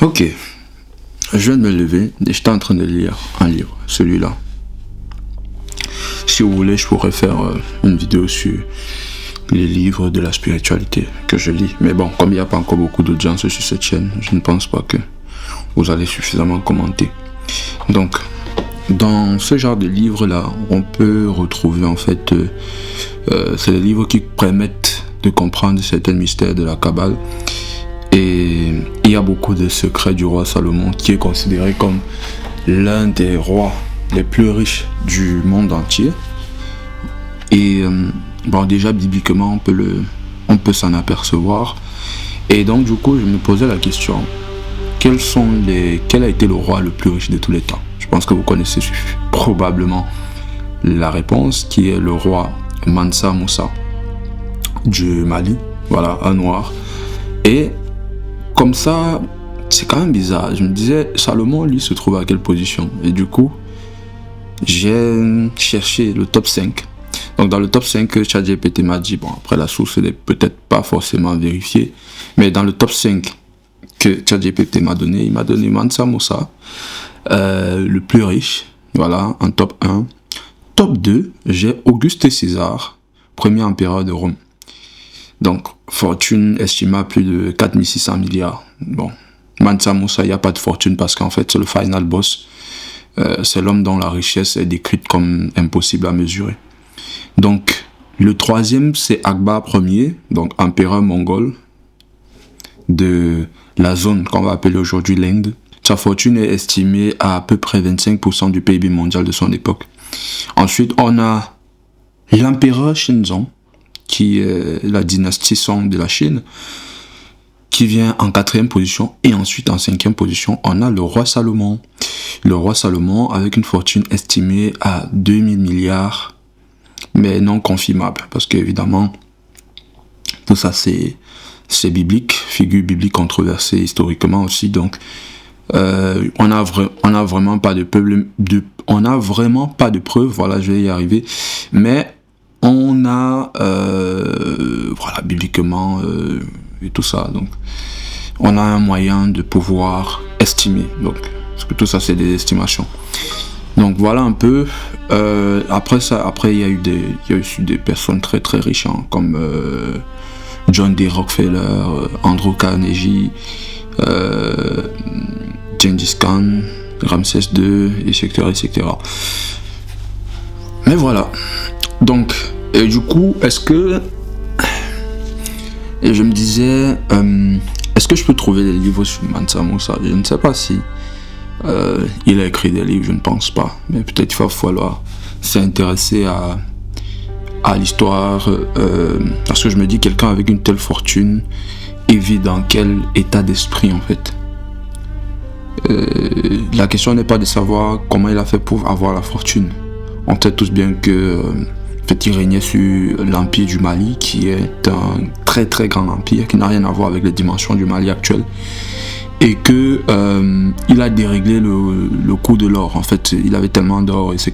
Ok, je viens de me lever et j'étais en train de lire un livre, celui-là. Si vous voulez, je pourrais faire une vidéo sur les livres de la spiritualité que je lis. Mais bon, comme il n'y a pas encore beaucoup d'audience sur cette chaîne, je ne pense pas que vous allez suffisamment commenter. Donc, dans ce genre de livres-là, on peut retrouver en fait, c'est des livres qui permettent de comprendre certains mystères de la Kabbale. Et il y a beaucoup de secrets du roi Salomon qui est considéré comme l'un des rois les plus riches du monde entier. Et bon, déjà bibliquement on peut s'en apercevoir. Et donc du coup je me posais la question, quel a été le roi le plus riche de tous les temps? Je pense que vous connaissez probablement la réponse, qui est le roi Mansa Moussa du Mali, voilà, un noir. Et comme ça, c'est quand même bizarre. Je me disais, Salomon, lui, se trouve à quelle position? Et du coup, j'ai cherché le top 5. Donc, dans le top 5, ChatGPT m'a dit, bon, après la source n'est peut-être pas forcément vérifiée, mais dans le top 5 que ChatGPT m'a donné, il m'a donné Mansa Moussa, le plus riche, voilà, en top 1. Top 2, j'ai Auguste César, premier empereur de Rome. Donc, fortune estimée à plus de 4600 milliards. Bon, Mansa Moussa, il n'y a pas de fortune parce qu'en fait, c'est le final boss. C'est l'homme dont la richesse est décrite comme impossible à mesurer. Donc, le troisième, c'est Akbar Ier, donc empereur mongol de la zone qu'on va appeler aujourd'hui l'Inde. Sa fortune est estimée à peu près 25% du PIB mondial de son époque. Ensuite, on a l'empereur Shenzong, qui est la dynastie Song de la Chine, qui vient en 4e position. Et ensuite, en 5e position, on a le roi Salomon. Le roi Salomon avec une fortune estimée à 2000 milliards, mais non confirmable. Parce qu'évidemment, tout ça, c'est biblique, figure biblique controversée historiquement aussi. Donc, on n'a vraiment pas de preuves, voilà, je vais y arriver. Mais on a, voilà, bibliquement et tout ça. Donc, on a un moyen de pouvoir estimer. Donc, parce que tout ça, c'est des estimations. Donc, voilà un peu. Après, il y a eu des personnes très très riches, hein, comme John D. Rockefeller, Andrew Carnegie, Gengis Khan, Ramsès II, etc. Mais voilà. Donc, et du coup, et je me disais, est-ce que je peux trouver des livres sur Mansa Moussa? Je ne sais pas si il a écrit des livres, je ne pense pas. Mais peut-être qu'il va falloir s'intéresser à l'histoire, parce que je me dis, quelqu'un avec une telle fortune, il vit dans quel état d'esprit en fait? La question n'est pas de savoir comment il a fait pour avoir la fortune. On sait tous bien que il régnait sur l'empire du Mali, qui est un très très grand empire qui n'a rien à voir avec les dimensions du Mali actuel, et que il a déréglé le coût de l'or. En fait, il avait tellement d'or, etc.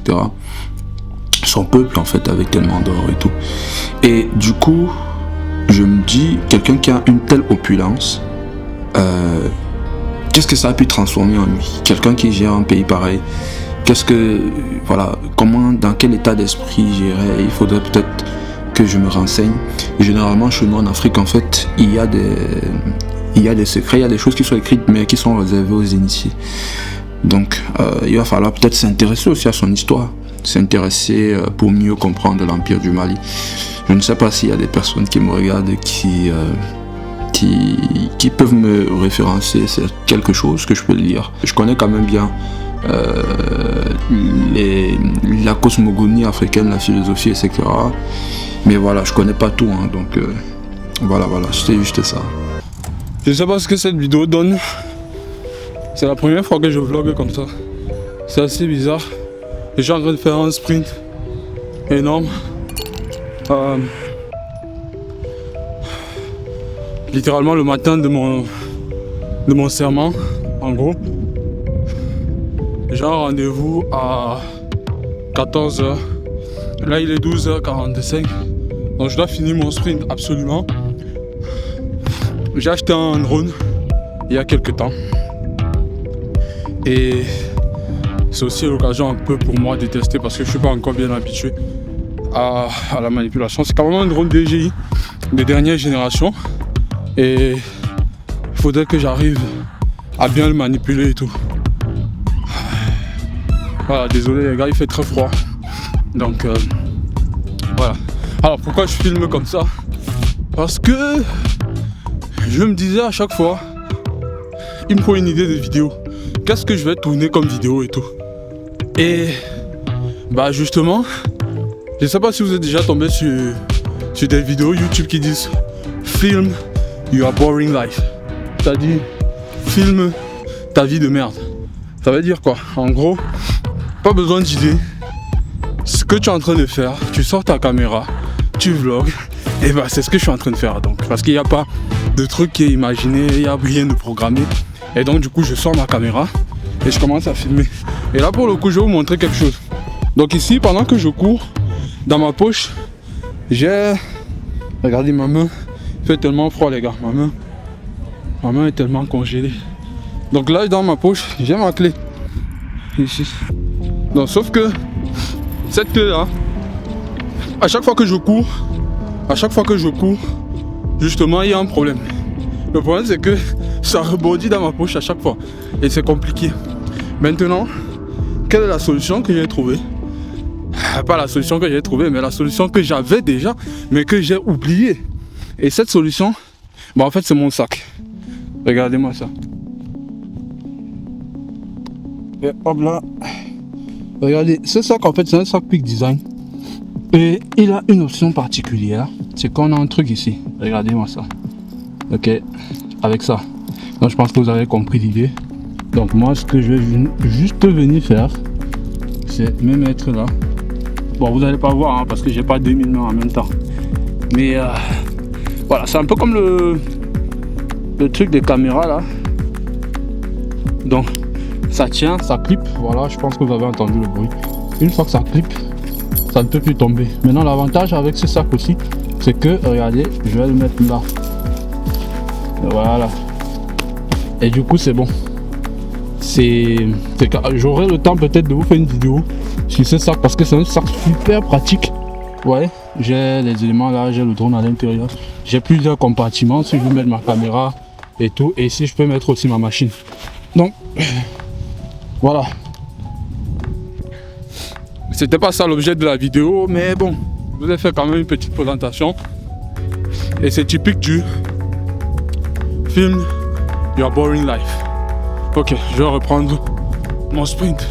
Son peuple en fait avait tellement d'or et tout. Et du coup, je me dis, quelqu'un qui a une telle opulence, qu'est-ce que ça a pu transformer en lui? Quelqu'un qui gère un pays pareil, dans quel état d'esprit gérer? Il faudrait peut-être que je me renseigne. Et généralement, chez nous en Afrique, en fait, il y a des secrets, il y a des choses qui sont écrites, mais qui sont réservées aux initiés. Donc, il va falloir peut-être s'intéresser aussi à son histoire, s'intéresser pour mieux comprendre l'empire du Mali. Je ne sais pas s'il y a des personnes qui me regardent qui peuvent me référencer. C'est quelque chose que je peux lire. Je connais quand même bien la cosmogonie africaine, la philosophie, etc. Mais voilà, je connais pas tout, hein, donc voilà, c'était juste ça. Je sais pas ce que cette vidéo donne. C'est la première fois que je vlog comme ça. C'est assez bizarre. Je suis en train de faire un sprint énorme. Littéralement le matin de mon serment, en gros. J'ai un rendez-vous à 14h. Là il est 12h45. Donc je dois finir mon sprint absolument. J'ai acheté un drone il y a quelques temps. Et c'est aussi l'occasion un peu pour moi de tester parce que je ne suis pas encore bien habitué à la manipulation. C'est quand même un drone DJI de dernière génération. Et il faudrait que j'arrive à bien le manipuler et tout. Voilà, désolé les gars, il fait très froid. Donc voilà. Alors pourquoi je filme comme ça? Parce que je me disais à chaque fois, il me faut une idée de vidéo. Qu'est-ce que je vais tourner comme vidéo et tout. Et bah justement, je ne sais pas si vous êtes déjà tombé sur des vidéos YouTube qui disent film your boring life. C'est-à-dire filme ta vie de merde. Ça veut dire quoi? En gros, pas besoin d'idée. Ce que tu es en train de faire, tu sors ta caméra, tu vlogs, et bah c'est ce que je suis en train de faire donc. Parce qu'il n'y a pas de truc qui est imaginé, il n'y a rien de programmé. Et donc du coup je sors ma caméra et je commence à filmer. Et là pour le coup je vais vous montrer quelque chose. Donc ici pendant que je cours, dans ma poche, j'ai... Regardez ma main, il fait tellement froid les gars, ma main est tellement congelée. Donc là dans ma poche, j'ai ma clé. Ici. Donc sauf que cette clé là, à chaque fois que je cours, justement il y a un problème. Le problème c'est que ça rebondit dans ma poche à chaque fois et c'est compliqué. Maintenant, quelle est la solution que j'ai trouvée? Pas la solution que j'ai trouvée, mais la solution que j'avais déjà, mais que j'ai oubliée. Et cette solution, bah en fait c'est mon sac. Regardez-moi ça. Et hop là. Regardez, ce sac en fait c'est un sac Peak Design. Et il a une option particulière. C'est qu'on a un truc ici. Regardez-moi ça. Ok, avec ça. Donc je pense que vous avez compris l'idée. Donc moi ce que je vais juste venir faire, c'est me mettre là. Bon vous n'allez pas voir hein, parce que j'ai pas 2000 mains en même temps. Mais voilà, c'est un peu comme le truc des caméras là. Donc ça tient, ça clip. Voilà, je pense que vous avez entendu le bruit. Une fois que ça clip, ça ne peut plus tomber. Maintenant l'avantage avec ce sac aussi, c'est que regardez, je vais le mettre là. Voilà. Et du coup c'est bon. J'aurai le temps peut-être de vous faire une vidéo sur ce sac parce que c'est un sac super pratique. Ouais, j'ai les éléments là, j'ai le drone à l'intérieur. J'ai plusieurs compartiments si je veux mettre ma caméra et tout. Et ici je peux mettre aussi ma machine. Donc voilà. C'était pas ça l'objet de la vidéo, mais bon, je vous ai fait quand même une petite présentation. Et c'est typique du film Your Boring Life. Ok, je vais reprendre mon sprint.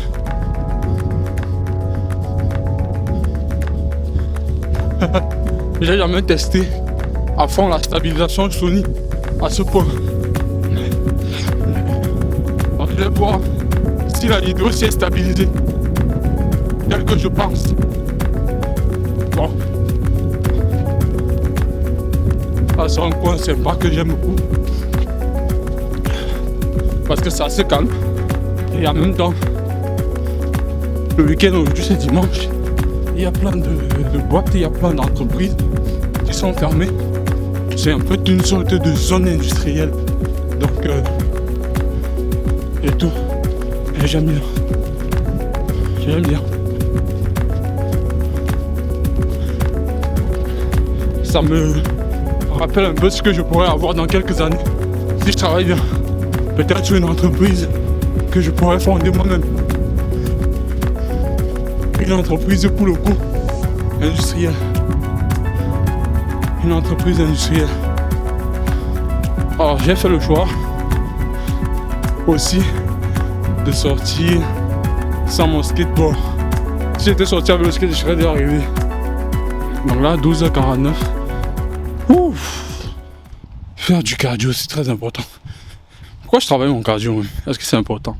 J'ai jamais testé à fond la stabilisation de Sony à ce point. Donc je vais voir si la vidéo s'est stabilisée tel que je pense. Bon. Ah, c'est un coin sympa que j'aime beaucoup. Parce que c'est assez calme. Et en même temps, le week-end aujourd'hui c'est dimanche. Il y a plein de boîtes, il y a plein d'entreprises qui sont fermées. C'est un peu une sorte de zone industrielle. Donc, et tout. Et j'aime bien. J'aime bien. Ça me rappelle un peu ce que je pourrais avoir dans quelques années. Si je travaille bien. Peut-être sur une entreprise que je pourrais fonder moi-même. Une entreprise pour le coup industrielle. Une entreprise industrielle. Alors j'ai fait le choix aussi de sortir sans mon skateboard. Si j'étais sorti avec le skate, je serais déjà arrivé. Donc là, 12h49. Ouf. Faire du cardio, c'est très important. Pourquoi je travaille mon cardio? Est-ce que c'est important?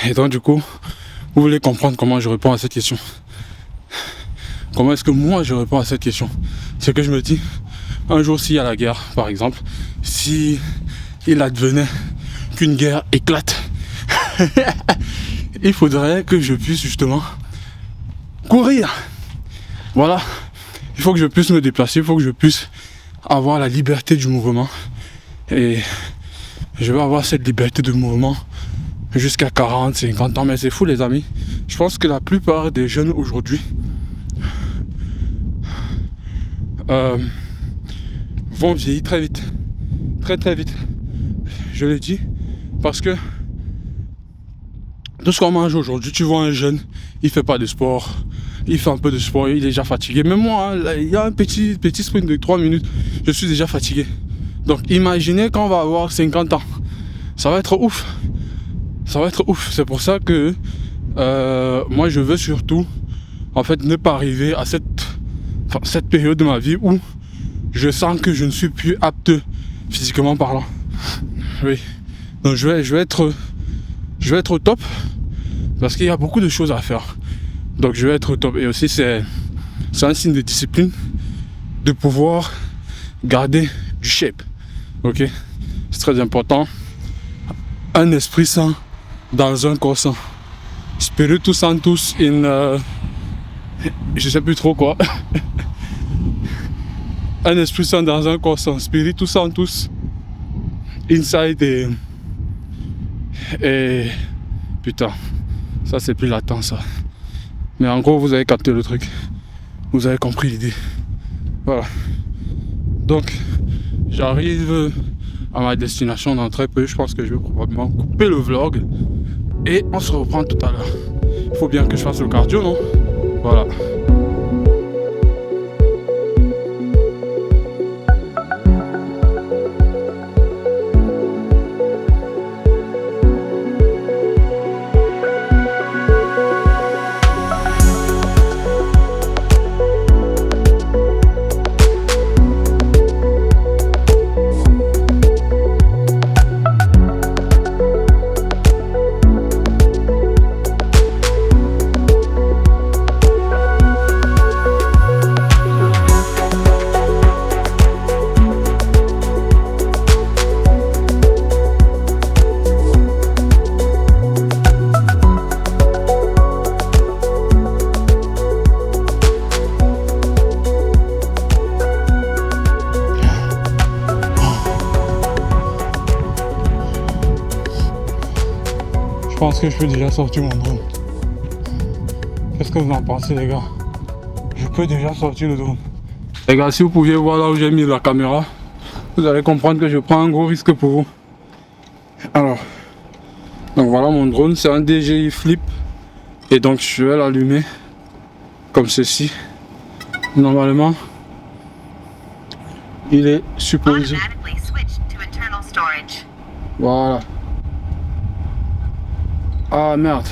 Et donc du coup, vous voulez comprendre comment je réponds à cette question? Comment est-ce que moi je réponds à cette question? C'est que je me dis, un jour s'il y a la guerre, par exemple, si il advenait qu'une guerre éclate, il faudrait que je puisse justement courir. Voilà, il faut que je puisse me déplacer, il faut que je puisse avoir la liberté du mouvement. Et je vais avoir cette liberté de mouvement jusqu'à 40, 50 ans. Mais c'est fou les amis. Je pense que la plupart des jeunes aujourd'hui vont vieillir très vite. Très très vite. Je l'ai dit. Parce que tout ce qu'on mange aujourd'hui, tu vois un jeune, il fait pas de sport. Il fait un peu de sport, il est déjà fatigué. Même moi, hein, il y a un petit sprint de 3 minutes, je suis déjà fatigué. Donc imaginez quand on va avoir 50 ans. Ça va être ouf. Ça va être ouf. C'est pour ça que moi je veux surtout en fait ne pas arriver à cette période de ma vie où je sens que je ne suis plus apte physiquement parlant. Oui. Donc je vais être au top parce qu'il y a beaucoup de choses à faire. Donc je vais être au top. Et aussi c'est un signe de discipline de pouvoir garder du shape. Ok, c'est très important. Un esprit sain dans un corps sain. Spiritus Sanctus in je sais plus trop quoi. Un esprit sain dans un corps sain. Spiritus Sanctus inside et putain, ça c'est plus latent ça. Mais en gros vous avez capté le truc. Vous avez compris l'idée. Voilà. Donc j'arrive à ma destination dans très peu. Je pense que je vais probablement couper le vlog. Et on se reprend tout à l'heure. Il faut bien que je fasse le cardio, non? Voilà. Je pense que je peux déjà sortir mon drone. Qu'est-ce que vous en pensez les gars? Je peux déjà sortir le drone. Les gars, si vous pouviez voir là où j'ai mis la caméra, vous allez comprendre que je prends un gros risque pour vous. Alors, donc voilà mon drone, c'est un DJI Flip. Et donc je vais l'allumer comme ceci. Normalement, il est supposé. Voilà. Ah merde.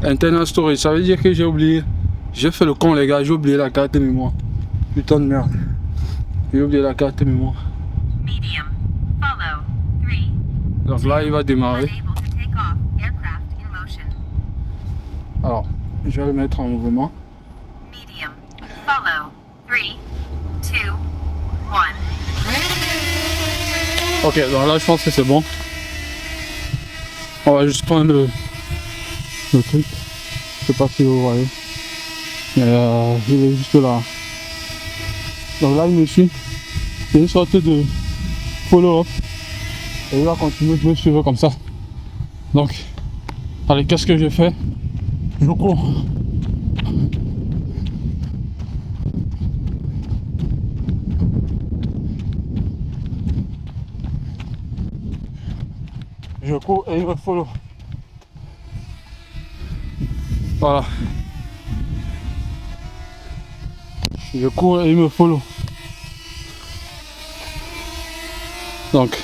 Internal storage, ça veut dire que j'ai oublié. J'ai fait le con les gars, j'ai oublié la carte mémoire. Putain de merde. J'ai oublié la carte mémoire. Donc là il va démarrer. Alors, je vais le mettre en mouvement. Ok, donc là je pense que c'est bon. On va juste prendre le truc. Je sais pas si vous voyez. Mais il est juste là. Donc là il me suit. C'est une sorte de follow-up. Et il va continuer de me suivre comme ça. Donc, allez, qu'est-ce que je fais? Je cours. Je cours et il me follow. Voilà. Je cours et il me follow. Donc,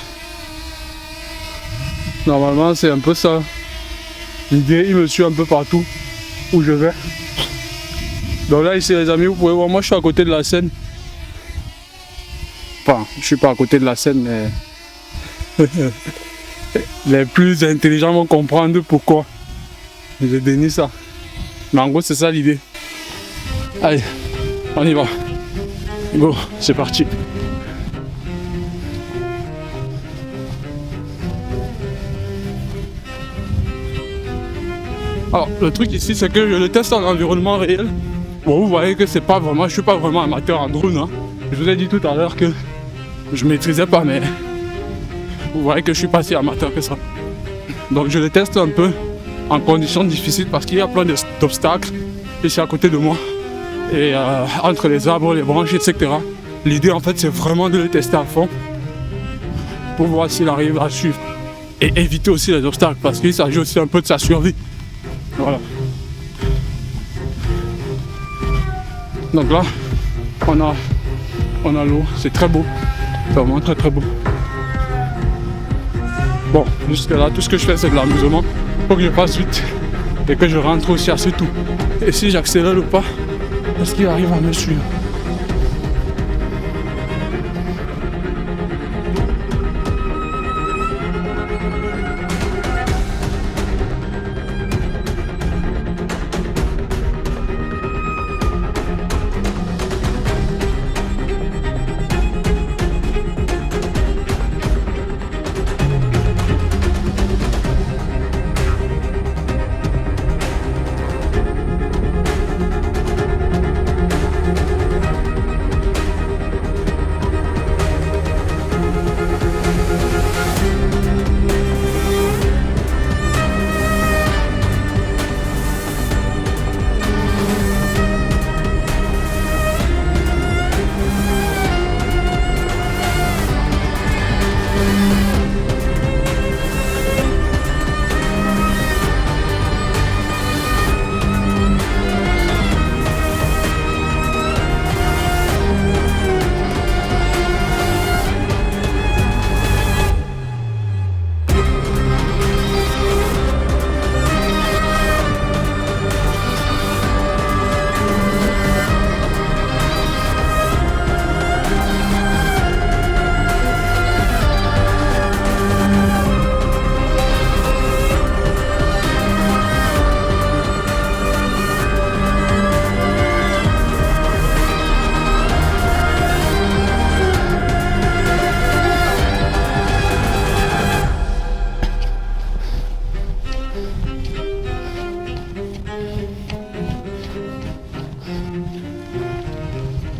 normalement c'est un peu ça. L'idée, il me suit un peu partout où je vais. Donc là ici les amis, vous pouvez voir, moi je suis à côté de la Seine. Enfin, je suis pas à côté de la Seine, mais les plus intelligents vont comprendre pourquoi je dénie ça. Mais en gros c'est ça l'idée. Allez, on y va. Go, c'est parti. Alors le truc ici c'est que je le teste en environnement réel. Bon, vous voyez que c'est pas vraiment, je suis pas vraiment amateur en drone, hein. Je vous ai dit tout à l'heure que je maîtrisais pas, mais vous voyez que je suis pas si amateur que ça. Donc je les teste un peu en conditions difficiles parce qu'il y a plein d'obstacles ici à côté de moi. Et entre les arbres, les branches, etc. L'idée en fait c'est vraiment de les tester à fond pour voir s'il arrive à suivre. Et éviter aussi les obstacles parce qu'il s'agit aussi un peu de sa survie. Voilà. Donc là, on a l'eau, c'est très beau. C'est vraiment très très beau. Bon, jusque là, tout ce que je fais c'est de l'amusement. Faut que je fasse vite et que je rentre aussi assez tôt. Et si j'accélère le pas, est-ce qu'il arrive à me suivre?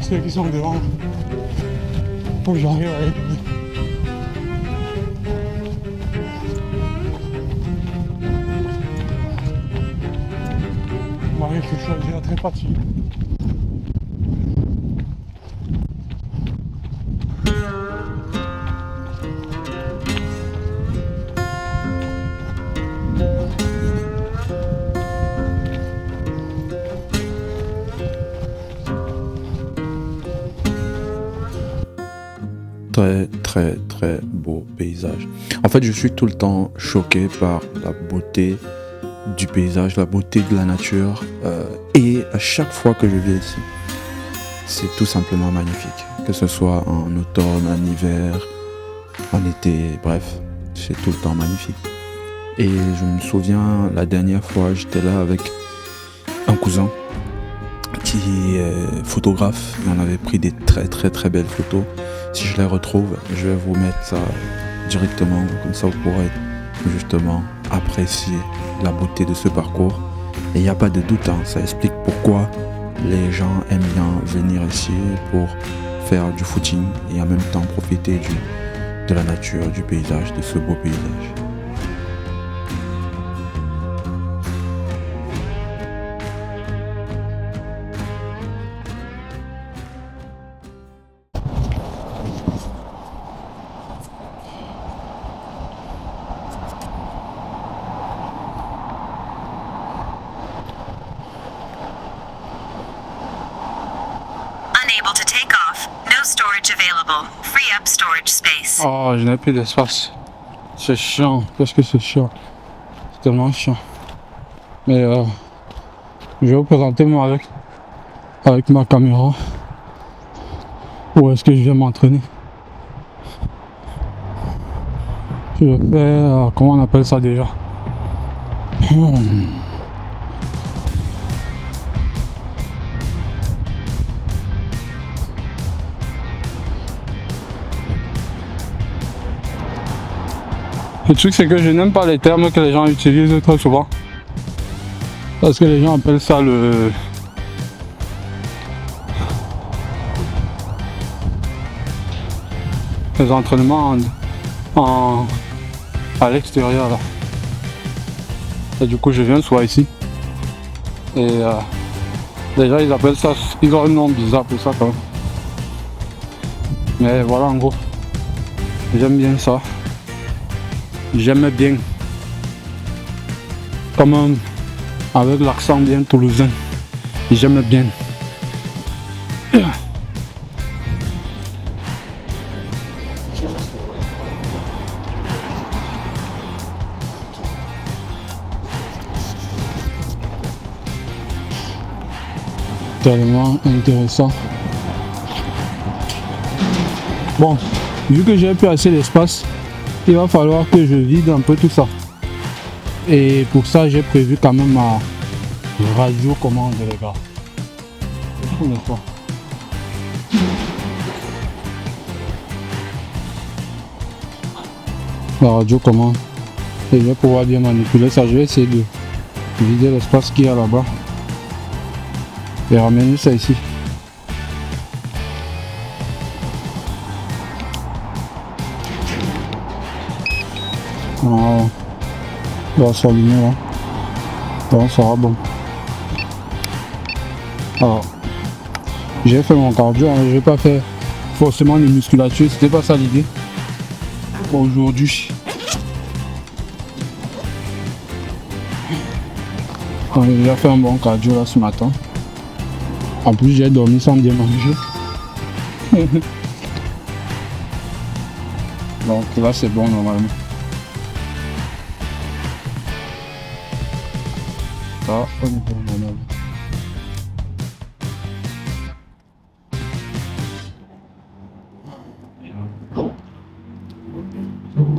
Ceux qui sont devant, faut que j'arrive à les donner. Marie, que je suis déjà très fatigué. Très très très beau paysage. En fait, je suis tout le temps choqué par la beauté du paysage, la beauté de la nature, et à chaque fois que je viens ici, c'est tout simplement magnifique. Que ce soit en automne, en hiver, en été, bref, c'est tout le temps magnifique. Et je me souviens, la dernière fois, j'étais là avec un cousin qui est photographe. Il en avait pris des très très très belles photos. Si je les retrouve, je vais vous mettre ça directement, comme ça vous pourrez justement apprécier la beauté de ce parcours. Et il n'y a pas de doute, ça explique pourquoi les gens aiment bien venir ici pour faire du footing et en même temps profiter de la nature, du paysage, de ce beau paysage. Unable to take off. No storage available. Free up storage space. Oh, je n'ai plus d'espace. C'est chiant. Qu'est-ce que c'est chiant? C'est tellement chiant. Mais je vais vous présenter moi avec ma caméra. Où est-ce que je viens m'entraîner? Je fais... comment on appelle ça déjà? Le truc c'est que je n'aime pas les termes que les gens utilisent très souvent. Parce que les gens appellent ça les entraînements à l'extérieur là. Et du coup je viens soir ici. Et déjà ils appellent ça, ils ont un nom bizarre pour ça quand même. Mais voilà en gros. J'aime bien ça. J'aime bien. Comme avec l'accent bien toulousain. J'aime bien. Tellement intéressant. Bon, vu que j'ai plus assez d'espace, il va falloir que je vide un peu tout ça. Et pour ça, j'ai prévu quand même ma radiocommande, les gars. N'est-ce pas? La radiocommande. Et je vais pouvoir bien manipuler ça. Je vais essayer de vider l'espace qu'il y a là-bas. Et ramener ça ici. Voilà. On va s'allumer là. Donc ça sera bon. Alors, j'ai fait mon cardio, hein. Je vais pas faire forcément les musculatures, c'était pas ça l'idée. Aujourd'hui. J'ai déjà fait un bon cardio là ce matin. En plus j'ai dormi sans bien manger. Donc là c'est bon normalement. Ça, on est bon normalement.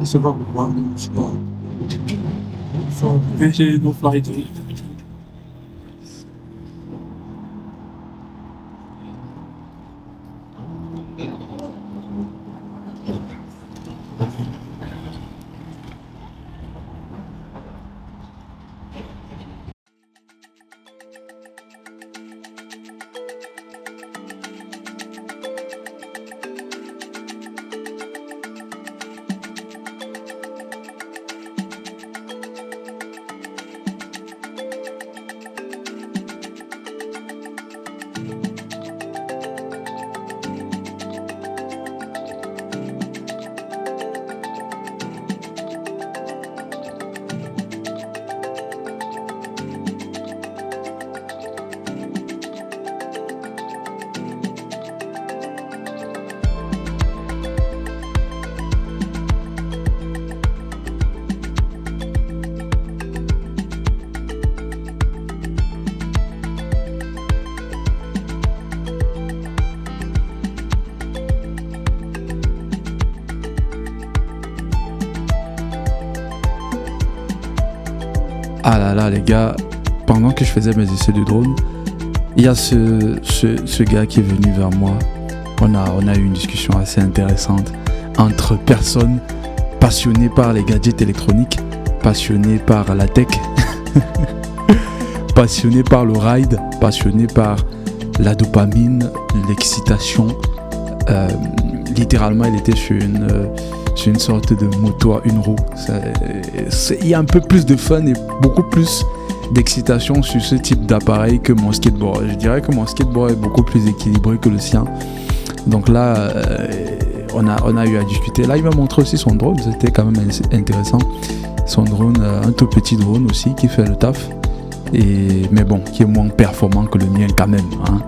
C'est pas pourquoi, c'est pas. J'ai nos flights. Ah là là les gars, pendant que je faisais mes essais de drone, il y a ce gars qui est venu vers moi. On a eu une discussion assez intéressante entre personnes passionnées par les gadgets électroniques, passionnées par la tech, passionnées par le ride, passionnées par la dopamine, l'excitation. Littéralement, il était sur une sorte de moto à une roue. Il y a un peu plus de fun et beaucoup plus d'excitation sur ce type d'appareil que mon skateboard. Je dirais que mon skateboard est beaucoup plus équilibré que le sien. Donc là, on a eu à discuter. Là, il m'a montré aussi son drone. C'était quand même intéressant. Son drone, un tout petit drone aussi qui fait le taf. Mais bon, qui est moins performant que le mien quand même. Hein.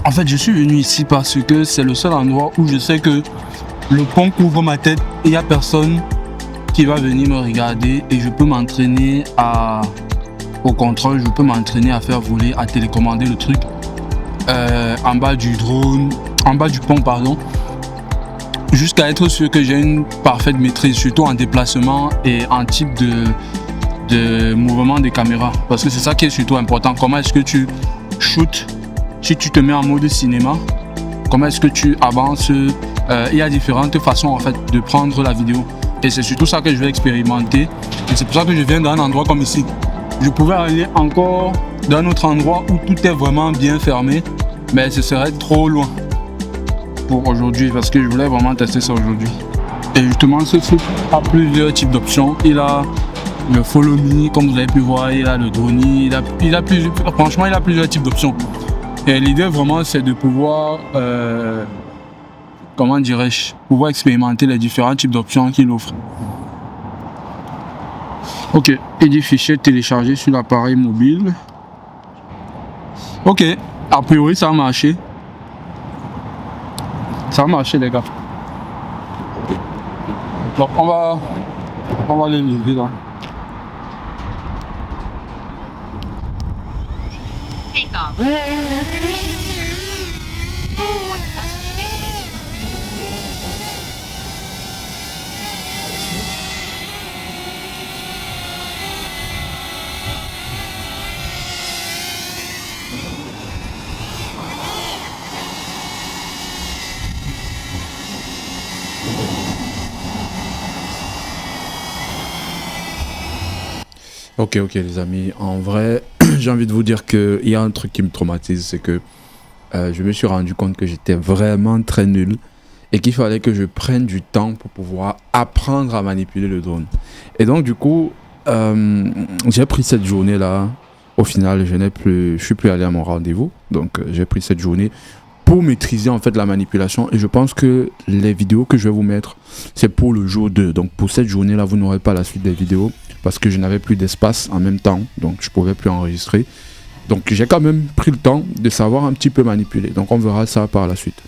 En fait, je suis venu ici parce que c'est le seul endroit où je sais que le pont couvre ma tête et il n'y a personne qui va venir me regarder et je peux m'entraîner au contrôle, je peux m'entraîner à faire voler, à télécommander le truc en bas du drone, en bas du pont, pardon. jusqu'à être sûr que j'ai une parfaite maîtrise, surtout en déplacement et en type de mouvement des caméras. Parce que c'est ça qui est surtout important. Comment est-ce que tu shootes si tu te mets en mode cinéma? Comment est-ce que tu avances? Il y a différentes façons en fait de prendre la vidéo. Et c'est surtout ça que je vais expérimenter. Et c'est pour ça que je viens d'un endroit comme ici. Je pouvais aller encore dans un autre endroit où tout est vraiment bien fermé, mais ce serait trop loin pour aujourd'hui parce que je voulais vraiment tester ça aujourd'hui. Et justement, ce site a plusieurs types d'options. Il a le Follow Me, comme vous avez pu voir, il a le Drone, franchement, il a plusieurs types d'options. Et l'idée vraiment, c'est de pouvoir, comment dirais-je, pouvoir expérimenter les différents types d'options qu'il offre. Ok, et des fichiers téléchargés sur l'appareil mobile. Ok, a priori ça a marché. Ça a marché les gars. Donc on va aller lever là. Ok les amis, en vrai, j'ai envie de vous dire qu'il y a un truc qui me traumatise, c'est que je me suis rendu compte que j'étais vraiment très nul et qu'il fallait que je prenne du temps pour pouvoir apprendre à manipuler le drone. Et donc du coup, j'ai pris cette journée-là, au final je suis plus allé à mon rendez-vous, donc j'ai pris cette journée pour maîtriser en fait la manipulation et je pense que les vidéos que je vais vous mettre, c'est pour le jour 2. Donc pour cette journée-là, vous n'aurez pas la suite des vidéos parce que je n'avais plus d'espace en même temps, donc je ne pouvais plus enregistrer. Donc j'ai quand même pris le temps de savoir un petit peu manipuler. Donc on verra ça par la suite.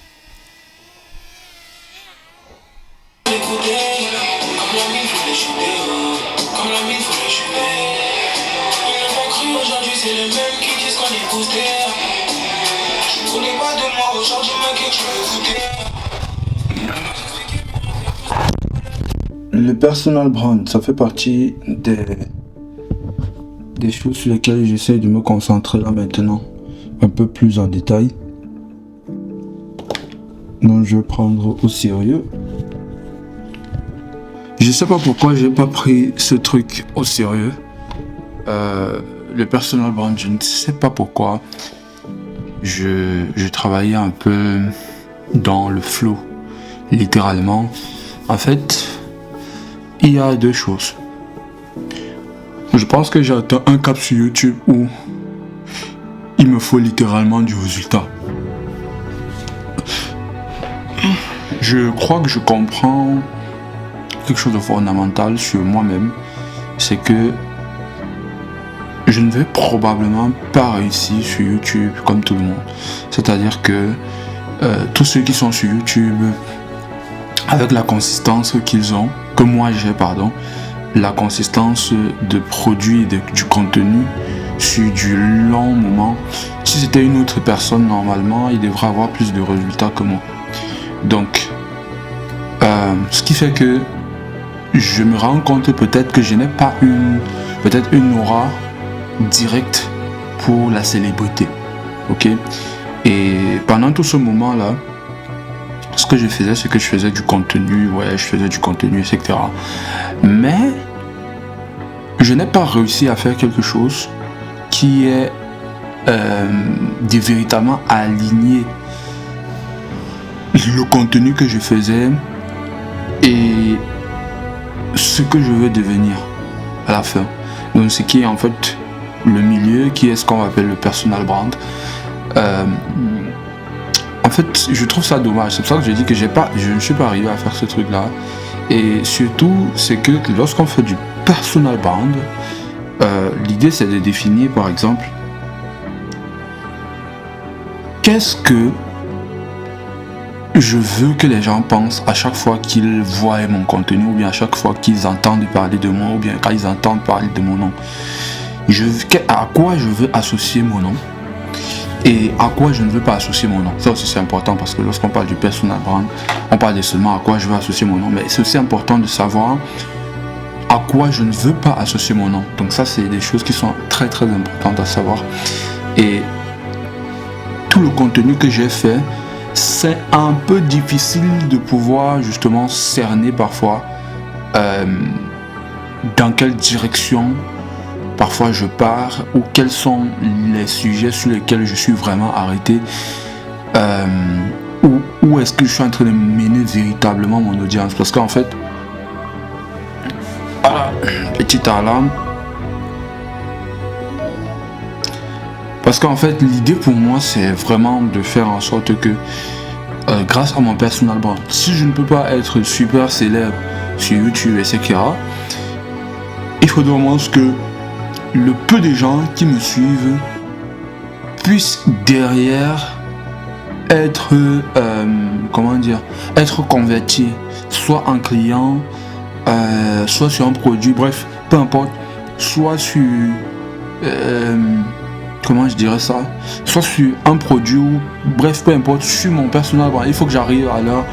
Le personal brand, ça fait partie des choses sur lesquelles j'essaie de me concentrer là maintenant, un peu plus en détail. Donc je vais prendre au sérieux. Je sais pas pourquoi j'ai pas pris ce truc au sérieux. Le personal brand, je ne sais pas pourquoi. Je travaillais un peu dans le flow, littéralement. En fait, il y a deux choses. Je pense que j'ai atteint un cap sur YouTube où il me faut littéralement du résultat. Je crois que je comprends quelque chose de fondamental sur moi-même. C'est que je ne vais probablement pas réussir sur YouTube comme tout le monde. C'est-à-dire que tous ceux qui sont sur YouTube avec la consistance qu'ils ont, que moi j'ai, la consistance de produits et du contenu sur du long moment, si c'était une autre personne, normalement, il devrait avoir plus de résultats que moi. Donc, ce qui fait que je me rends compte peut-être que je n'ai pas une aura directe pour la célébrité. Ok? Et pendant tout ce moment-là, ce que je faisais, c'est que je faisais du contenu, etc. Mais je n'ai pas réussi à faire quelque chose qui est véritablement aligné le contenu que je faisais et ce que je veux devenir à la fin. Donc ce qui est en fait le milieu, qui est ce qu'on appelle le personal brand. En fait, je trouve ça dommage. C'est pour ça que je dis que je ne suis pas arrivé à faire ce truc-là. Et surtout, c'est que lorsqu'on fait du personal brand, l'idée c'est de définir, par exemple, qu'est-ce que je veux que les gens pensent à chaque fois qu'ils voient mon contenu, ou bien à chaque fois qu'ils entendent parler de moi, ou bien quand ils entendent parler de mon nom. À quoi je veux associer mon nom. et à quoi je ne veux pas associer mon nom. Ça aussi c'est important parce que lorsqu'on parle du personal brand, on parle seulement à quoi je veux associer mon nom, mais c'est aussi important de savoir à quoi je ne veux pas associer mon nom. Donc ça c'est des choses qui sont très très importantes à savoir. Et tout le contenu que j'ai fait, c'est un peu difficile de pouvoir justement cerner parfois dans quelle direction parfois je pars ou quels sont les sujets sur lesquels je suis vraiment arrêté, où est-ce que je suis en train de mener véritablement mon audience. Parce qu'en fait, voilà, petite alarme. Parce qu'en fait, l'idée pour moi, c'est vraiment de faire en sorte que, grâce à mon personal brand, si je ne peux pas être super célèbre sur YouTube, etc., il faudrait au moins que le peu de gens qui me suivent puissent derrière être, être convertis, soit en client, soit sur un produit, bref, peu importe, soit sur, soit sur un produit, ou bref, peu importe, sur mon personnel, il faut que j'arrive à leur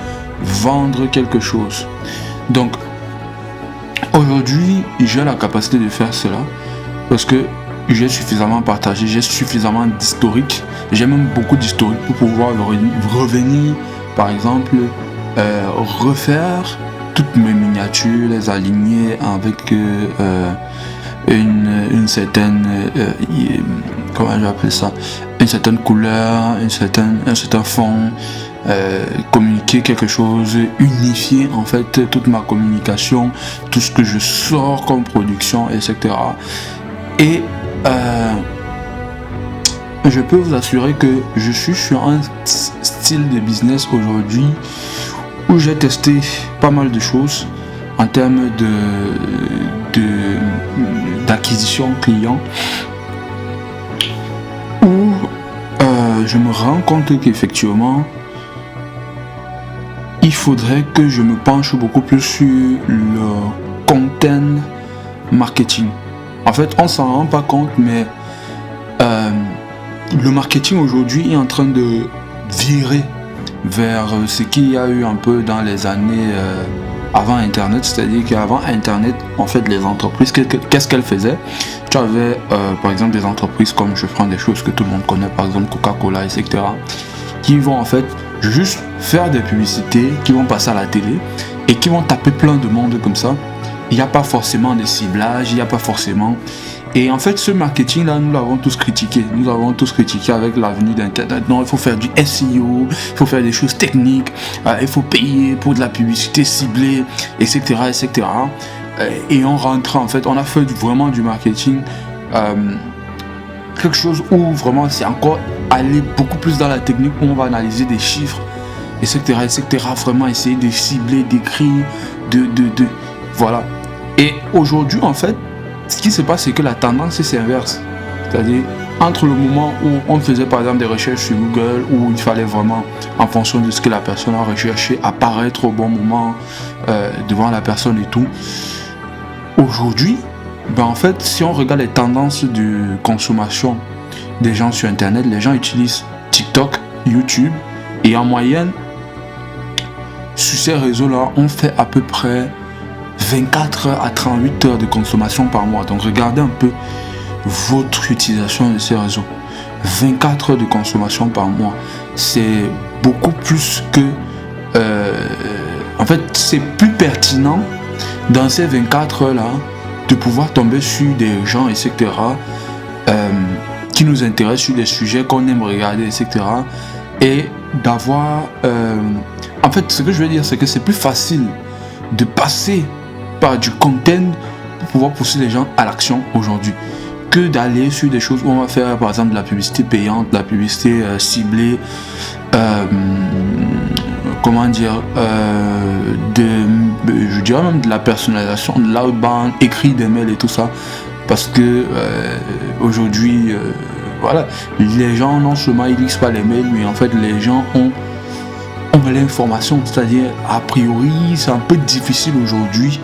vendre quelque chose. Donc, aujourd'hui, j'ai la capacité de faire cela parce que j'ai suffisamment partagé, j'ai suffisamment d'historique, j'ai même beaucoup d'historique pour pouvoir revenir, par exemple, refaire toutes mes miniatures, les aligner avec une certaine, comment j'appelle ça, une certaine couleur, un certain fond, communiquer quelque chose, unifier en fait toute ma communication, tout ce que je sors comme production, etc. Et je peux vous assurer que je suis sur un style de business aujourd'hui où j'ai testé pas mal de choses en termes d'acquisition client, où je me rends compte qu'effectivement il faudrait que je me penche beaucoup plus sur le content marketing. En fait, on s'en rend pas compte, mais le marketing aujourd'hui est en train de virer vers ce qu'il y a eu un peu dans les années avant Internet. C'est-à-dire qu'avant Internet, en fait, les entreprises, qu'est-ce qu'elles faisaient? Tu avais, par exemple, des entreprises comme, je prends des choses que tout le monde connaît, par exemple Coca-Cola, etc., qui vont en fait juste faire des publicités, qui vont passer à la télé et qui vont taper plein de monde comme ça. Il n'y a pas forcément de ciblage, il n'y a pas forcément... Et en fait, ce marketing-là, nous l'avons tous critiqué. Nous l'avons tous critiqué avec l'avenue d'Internet. Non, il faut faire du SEO, il faut faire des choses techniques, il faut payer pour de la publicité ciblée, etc., etc. Et on rentre, en fait, on a fait vraiment du marketing, quelque chose où vraiment c'est encore aller beaucoup plus dans la technique, où on va analyser des chiffres, etc., etc. Vraiment essayer de cibler, d'écrire, voilà. Et aujourd'hui, en fait, ce qui se passe, c'est que la tendance c'est inverse. C'est-à-dire, entre le moment où on faisait par exemple des recherches sur Google, où il fallait vraiment, en fonction de ce que la personne a recherché, apparaître au bon moment devant la personne et tout. Aujourd'hui, en fait, si on regarde les tendances de consommation des gens sur Internet, les gens utilisent TikTok, YouTube, et en moyenne, sur ces réseaux-là, on fait à peu près 24 à 38 heures de consommation par mois. Donc regardez un peu votre utilisation de ces réseaux. 24 heures de consommation par mois. C'est beaucoup plus que... en fait, c'est plus pertinent dans ces 24 heures-là de pouvoir tomber sur des gens, etc., qui nous intéressent, sur des sujets qu'on aime regarder, etc. Et d'avoir... en fait, ce que je veux dire, c'est que c'est plus facile de passer par du content pour pouvoir pousser les gens à l'action aujourd'hui que d'aller sur des choses où on va faire par exemple de la publicité payante, de la publicité ciblée, je dirais même de la personnalisation, de l'outbound, écrit des mails et tout ça, parce que aujourd'hui voilà, les gens non seulement ils lisent pas les mails, mais en fait les gens ont l'information, c'est-à-dire a priori c'est un peu difficile aujourd'hui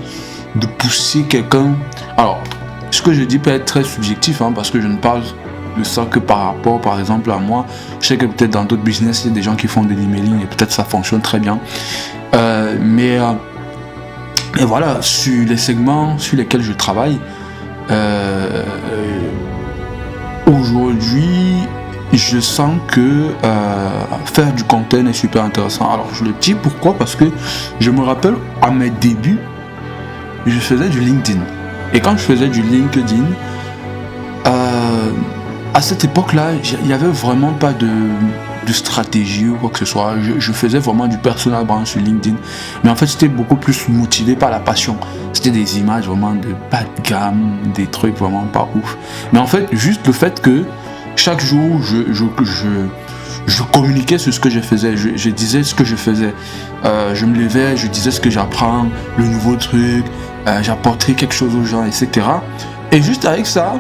de pousser quelqu'un. Alors ce que je dis peut être très subjectif, parce que je ne parle de ça que par rapport, par exemple, à moi. Je sais que peut-être dans d'autres business, il y a des gens qui font de l'emailing et peut-être ça fonctionne très bien. Mais voilà, sur les segments sur lesquels je travaille, aujourd'hui, je sens que faire du content est super intéressant. Alors, je le dis pourquoi? Parce que je me rappelle, à mes débuts, je faisais du LinkedIn. Et quand je faisais du LinkedIn, à cette époque-là, il n'y avait vraiment pas de stratégie ou quoi que ce soit. Je faisais vraiment du personal brand sur LinkedIn. Mais en fait, j'étais beaucoup plus motivé par la passion. C'était des images vraiment de bas de gamme, des trucs vraiment pas ouf. Mais en fait, juste le fait que chaque jour, je communiquais sur ce que je faisais. Je disais ce que je faisais. Je me levais, je disais ce que j'apprends, le nouveau truc, j'apportais quelque chose aux gens, etc. Et juste avec ça,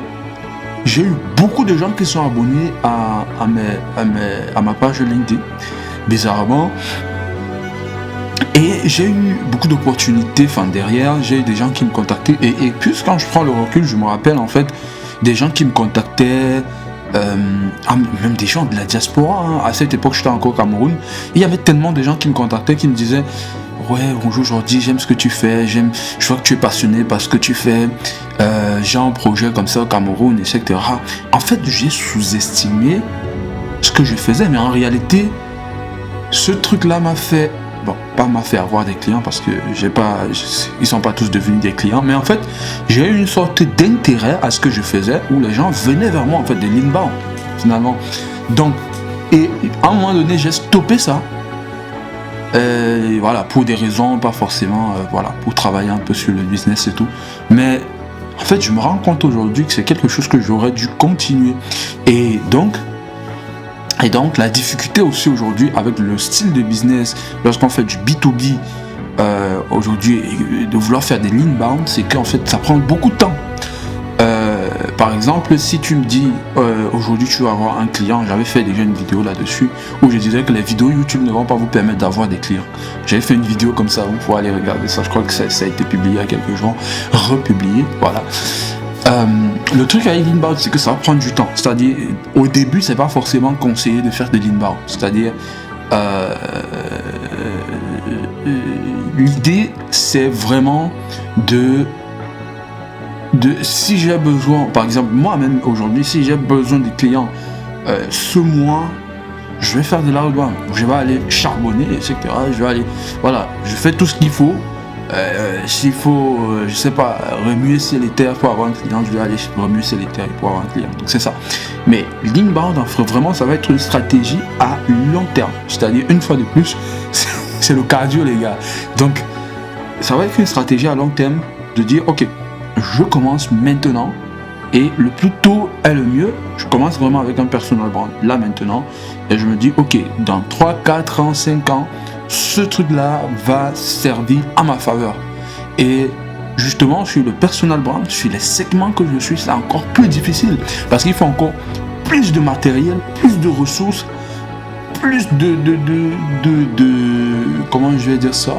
j'ai eu beaucoup de gens qui sont abonnés à ma page LinkedIn, bizarrement. Et j'ai eu beaucoup d'opportunités derrière. J'ai eu des gens qui me contactaient. Et puis, quand je prends le recul, je me rappelle en fait des gens qui me contactaient, même des gens de la diaspora. Hein. À cette époque, j'étais encore au Cameroun. Il y avait tellement de gens qui me contactaient, qui me disaient: ouais, bonjour Jordi, j'aime ce que tu fais, je vois que tu es passionné par ce que tu fais, j'ai un projet comme ça au Cameroun, etc. En fait, j'ai sous-estimé ce que je faisais, mais en réalité, ce truc-là m'a fait, pas m'a fait avoir des clients parce que ils sont pas tous devenus des clients, mais en fait, j'ai eu une sorte d'intérêt à ce que je faisais où les gens venaient vers moi, en fait, de l'inbound, finalement. Donc, et à un moment donné, j'ai stoppé ça. Voilà, pour des raisons, pas forcément, pour travailler un peu sur le business et tout. Mais en fait, je me rends compte aujourd'hui que c'est quelque chose que j'aurais dû continuer. Et donc, la difficulté aussi aujourd'hui avec le style de business, lorsqu'on fait du B2B aujourd'hui, de vouloir faire des l'inbound, c'est qu'en fait, ça prend beaucoup de temps. Par exemple, si tu me dis aujourd'hui tu vas avoir un client, j'avais fait déjà une vidéo là-dessus où je disais que les vidéos YouTube ne vont pas vous permettre d'avoir des clients. J'avais fait une vidéo comme ça, vous pouvez aller regarder ça, je crois que ça a été publié il y a quelques jours, republié, voilà. Le truc avec l'inbound, c'est que ça va prendre du temps, c'est-à-dire au début c'est pas forcément conseillé de faire de l'inbound, c'est-à-dire l'idée c'est vraiment si j'ai besoin, par exemple moi-même aujourd'hui, si j'ai besoin des clients ce mois, je vais faire de l'outbound, je vais aller charbonner, etc. Je fais tout ce qu'il faut. S'il faut, je sais pas, remuer ciel et terre pour avoir un client, je vais aller remuer ciel et terre pour avoir un client. Donc c'est ça. Mais l'inbound, vraiment, ça va être une stratégie à long terme. C'est-à-dire, une fois de plus, c'est le cardio, les gars. Donc, ça va être une stratégie à long terme de dire, ok, je commence maintenant et le plus tôt est le mieux. Je commence vraiment avec un personal brand là maintenant et je me dis ok, dans 3, 4 ans, 5 ans, ce truc là va servir à ma faveur. Et justement sur le personal brand, sur les segments que je suis, c'est encore plus difficile parce qu'il faut encore plus de matériel, plus de ressources, plus de comment je vais dire ça,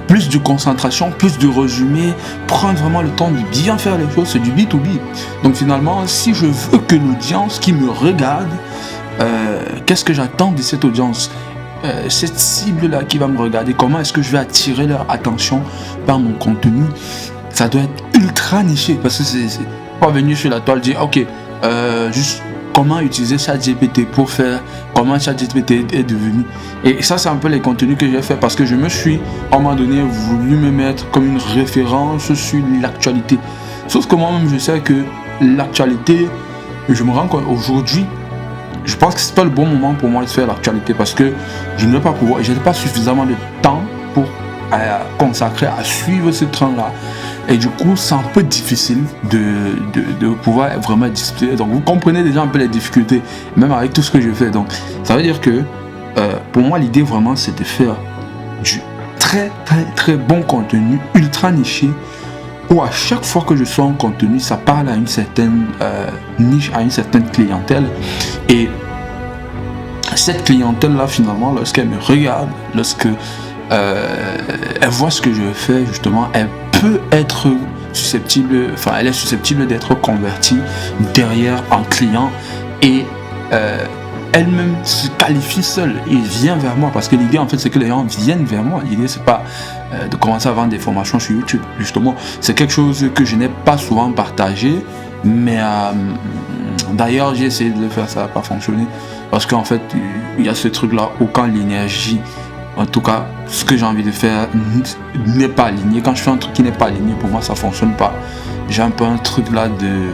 plus de concentration, plus de résumé, prendre vraiment le temps de bien faire les choses, c'est du B2B. Donc finalement, si je veux que l'audience qui me regarde, qu'est-ce que j'attends de cette audience, cette cible-là qui va me regarder, comment est-ce que je vais attirer leur attention par mon contenu, ça doit être ultra niché, parce que c'est pas venir sur la toile dire, ok, juste comment utiliser ChatGPT pour faire, comment ChatGPT est devenu. Et ça, c'est un peu les contenus que j'ai fait parce que je me suis, à un moment donné, voulu me mettre comme une référence sur l'actualité. Sauf que moi-même, je sais que l'actualité, je me rends compte aujourd'hui, je pense que c'est pas le bon moment pour moi de faire l'actualité parce que je ne vais pas pouvoir, je n'ai pas suffisamment de temps pour consacrer à suivre ce train-là. Et du coup, c'est un peu difficile de pouvoir vraiment discuter. Donc, vous comprenez déjà un peu les difficultés, même avec tout ce que je fais. Donc, ça veut dire que pour moi, l'idée vraiment, c'est de faire du très, très, très bon contenu, ultra niché, où à chaque fois que je sors un contenu, ça parle à une certaine niche, à une certaine clientèle. Et cette clientèle-là, finalement, lorsqu'elle me regarde, lorsque elle voit ce que je fais, justement, elle peut être elle est susceptible d'être convertie derrière un client et elle-même se qualifie seule et vient vers moi, parce que l'idée en fait c'est que les gens viennent vers moi. L'idée c'est pas de commencer à vendre des formations sur YouTube, justement c'est quelque chose que je n'ai pas souvent partagé, mais d'ailleurs j'ai essayé de le faire, ça n'a pas fonctionné, parce qu'en fait il y a ce truc là où quand l'énergie, en tout cas ce que j'ai envie de faire n'est pas aligné, quand je fais un truc qui n'est pas aligné, pour moi ça fonctionne pas. J'ai un peu un truc là de,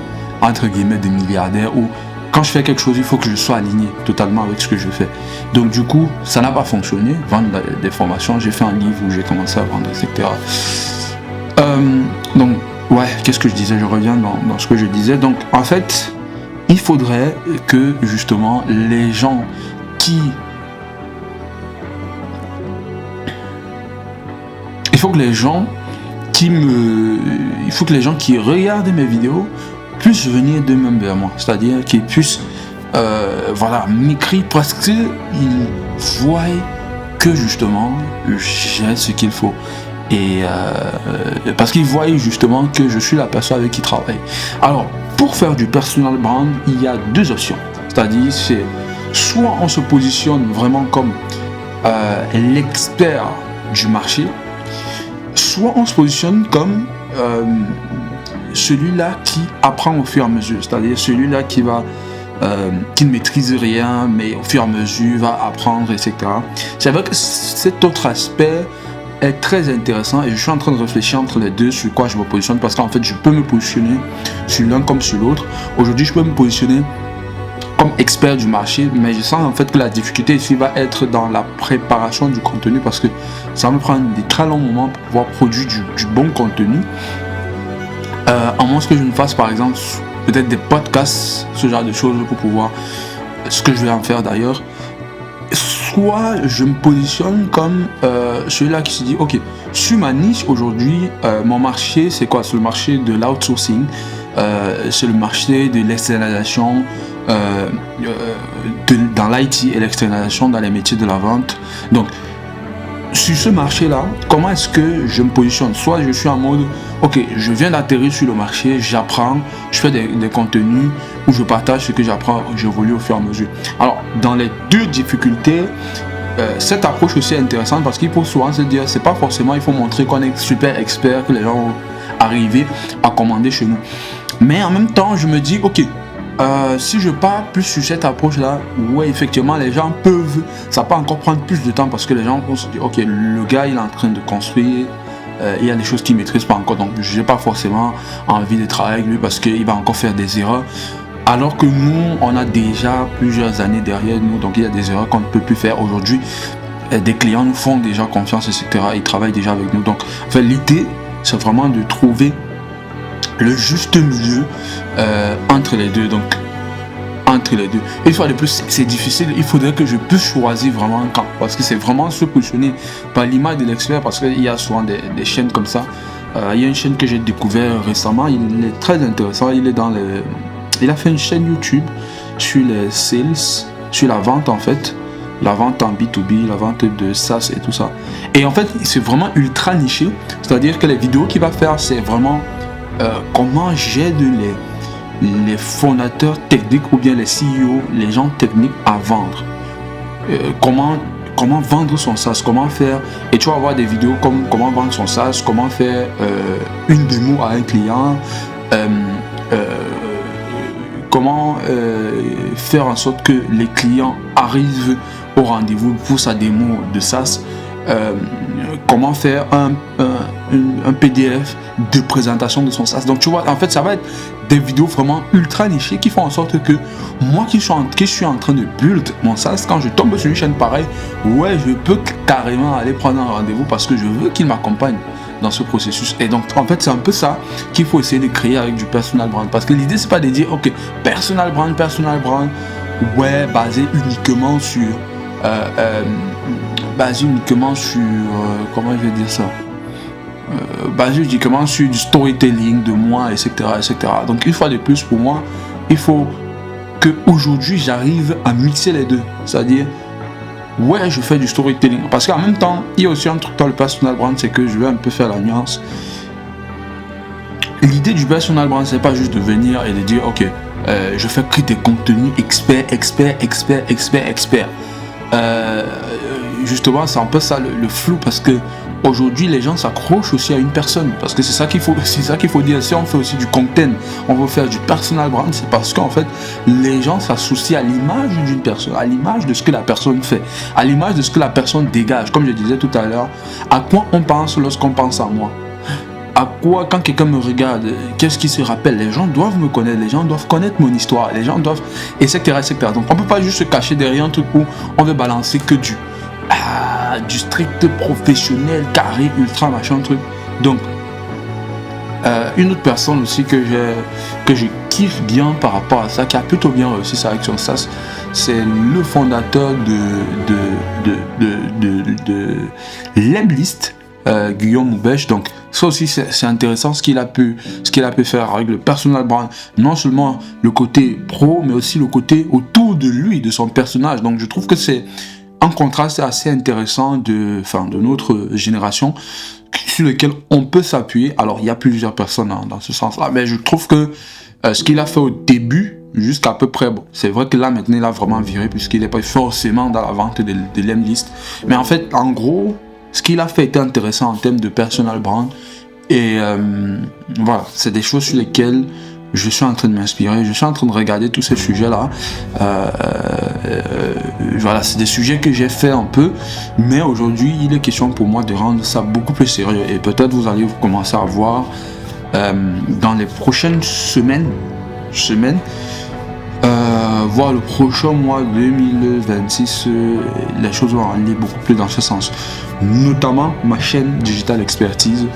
entre guillemets, de milliardaire où quand je fais quelque chose, il faut que je sois aligné totalement avec ce que je fais. Donc du coup, ça n'a pas fonctionné, vendre des formations. J'ai fait un livre où j'ai commencé à vendre, etc. Donc, ouais, qu'est-ce que je disais? Je reviens dans ce que je disais. Donc, en fait, il faudrait que, justement, les gens qui... Il faut que les gens qui regardent mes vidéos puissent venir d'eux-mêmes vers moi, c'est-à-dire qu'ils puissent m'écrire parce qu'ils voient que justement j'ai ce qu'il faut, et parce qu'ils voient justement que je suis la personne avec qui travaille. Alors pour faire du personal brand, il y a deux options, c'est-à-dire c'est soit on se positionne vraiment comme l'expert du marché, soit on se positionne comme celui-là qui apprend au fur et à mesure, c'est-à-dire celui-là qui ne maîtrise rien, mais au fur et à mesure va apprendre, etc. C'est vrai que cet autre aspect est très intéressant et je suis en train de réfléchir entre les deux sur quoi je me positionne, parce qu'en fait je peux me positionner sur l'un comme sur l'autre. Aujourd'hui je peux me positionner comme expert du marché, mais je sens en fait que la difficulté ici va être dans la préparation du contenu, parce que ça va me prendre des très longs moments pour pouvoir produire du bon contenu. À moins que je ne fasse par exemple peut-être des podcasts, ce genre de choses pour pouvoir, ce que je vais en faire d'ailleurs. Soit je me positionne comme celui-là qui se dit ok, sur ma niche aujourd'hui, mon marché c'est quoi? C'est le marché de l'outsourcing, c'est le marché de l'externalisation dans l'IT et l'externalisation dans les métiers de la vente. Donc sur ce marché-là, comment est-ce que je me positionne? Soit je suis en mode, ok, je viens d'atterrir sur le marché, j'apprends, je fais des contenus où je partage ce que j'apprends, j'évolue au fur et à mesure. Alors, dans les deux difficultés, cette approche aussi est intéressante, parce qu'il faut souvent se dire, c'est pas forcément, il faut montrer qu'on est super expert, que les gens vont arriver à commander chez nous. Mais en même temps, je me dis, ok, si je pars plus sur cette approche-là, ouais, effectivement, les gens peuvent, ça peut encore prendre plus de temps, parce que les gens vont se dire, ok, le gars, il est en train de construire, il y a des choses qu'il ne maîtrise pas encore, donc je n'ai pas forcément envie de travailler avec lui, parce qu'il va encore faire des erreurs. Alors que nous, on a déjà plusieurs années derrière nous, donc il y a des erreurs qu'on ne peut plus faire aujourd'hui. Des clients nous font déjà confiance, etc. Ils travaillent déjà avec nous. Donc, en fait, l'idée, c'est vraiment de trouver le juste milieu entre les deux. Donc, entre les deux. Une fois de plus, c'est difficile. Il faudrait que je puisse choisir vraiment un camp, parce que c'est vraiment se positionner par l'image de l'expert, parce qu'il y a souvent des chaînes comme ça. Il y a une chaîne que j'ai découvert récemment. Il est très intéressant. Il a fait une chaîne YouTube sur les sales, sur la vente en fait, la vente en B2B, la vente de SaaS et tout ça. Et en fait, c'est vraiment ultra niché, c'est-à-dire que les vidéos qu'il va faire, c'est vraiment comment j'aide les fondateurs techniques ou bien les CEO, les gens techniques à vendre. Comment vendre son SaaS, comment faire, et tu vas avoir des vidéos comme comment vendre son SaaS, comment faire une démo à un client, comment faire en sorte que les clients arrivent au rendez-vous pour sa démo de SaaS, comment faire un PDF de présentation de son SaaS. Donc tu vois, en fait ça va être des vidéos vraiment ultra nichées qui font en sorte que moi qui suis en train de build mon SaaS, quand je tombe sur une chaîne pareille, ouais, je peux carrément aller prendre un rendez-vous, parce que je veux qu'il m'accompagne dans ce processus. Et donc en fait c'est un peu ça qu'il faut essayer de créer avec du personal brand, parce que l'idée c'est pas de dire ok, personal brand, ouais, basé uniquement sur comment je vais dire ça, basé uniquement sur du storytelling de moi, etc. Donc une fois de plus, pour moi, il faut que aujourd'hui j'arrive à mixer les deux, c'est-à-dire ouais, je fais du storytelling, parce qu'en même temps il y a aussi un truc dans le personal brand, c'est que je vais un peu faire la nuance. l'idée du personal brand, c'est pas juste de venir et de dire ok, je fais que des contenus expert. Justement, c'est un peu ça le flou, parce que aujourd'hui les gens s'accrochent aussi à une personne, parce que c'est ça qu'il faut dire. Si on fait aussi du content, on veut faire du personal brand, c'est parce qu'en fait les gens s'associent à l'image d'une personne, à l'image de ce que la personne fait, à l'image de ce que la personne dégage. Comme je disais tout à l'heure, à quoi on pense lorsqu'on pense à moi? À quoi, quand quelqu'un me regarde, qu'est-ce qui se rappelle? Les gens doivent me connaître, les gens doivent connaître mon histoire, les gens doivent, etc. Donc on peut pas juste se cacher derrière un truc où on veut balancer que du strict professionnel, carré, ultra, machin, truc. Donc, une autre personne aussi que je kiffe bien par rapport à ça, qui a plutôt bien réussi sa avec son SaaS, c'est le fondateur de Lemlist, Guillaume Moubèche. Donc ça aussi c'est intéressant ce qu'il a pu faire avec le personal brand, non seulement le côté pro mais aussi le côté autour de lui, de son personnage. Donc je trouve que c'est un contraste assez intéressant de notre génération, sur lequel on peut s'appuyer. Alors il y a plusieurs personnes dans ce sens là, mais je trouve que ce qu'il a fait au début jusqu'à peu près, bon, c'est vrai que là maintenant il a vraiment viré, puisqu'il n'est pas forcément dans la vente de Lemlist, mais en fait en gros ce qu'il a fait était intéressant en termes de personal brand. Et voilà, c'est des choses sur lesquelles je suis en train de m'inspirer, je suis en train de regarder tous ces sujets-là. Voilà, c'est des sujets que j'ai fait un peu, mais aujourd'hui, il est question pour moi de rendre ça beaucoup plus sérieux. Et peut-être vous allez commencer à voir dans les prochaines semaines, voire le prochain mois 2026, les choses vont aller beaucoup plus dans ce sens. Notamment ma chaîne Digital Expertise,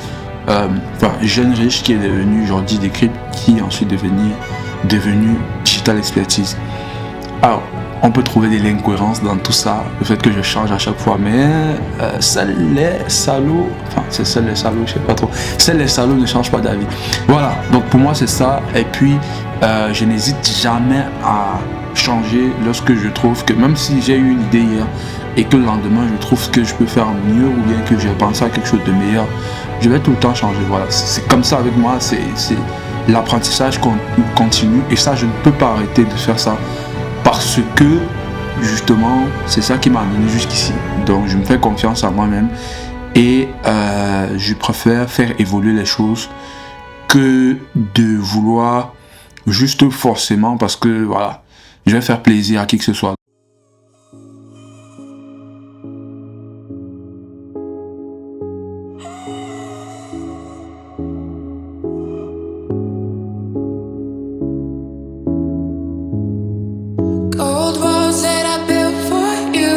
Jeune Riche, qui est devenu Jordi Décrypte, qui est ensuite devenu Digital Expertise. Alors, on peut trouver des incohérences dans tout ça, le fait que je change à chaque fois, mais seuls les salauds, je sais pas trop, seuls les salauds ne changent pas d'avis. Voilà, donc pour moi c'est ça, et puis je n'hésite jamais à changer lorsque je trouve que, même si j'ai eu une idée hier et que le lendemain je trouve que je peux faire mieux, ou bien que j'ai pensé à quelque chose de meilleur, je vais tout le temps changer. Voilà, c'est comme ça avec moi, c'est l'apprentissage continue, et ça je ne peux pas arrêter de faire ça, parce que justement c'est ça qui m'a amené jusqu'ici. Donc je me fais confiance à moi-même, et je préfère faire évoluer les choses que de vouloir juste forcément, parce que voilà, je vais faire plaisir à qui que ce soit.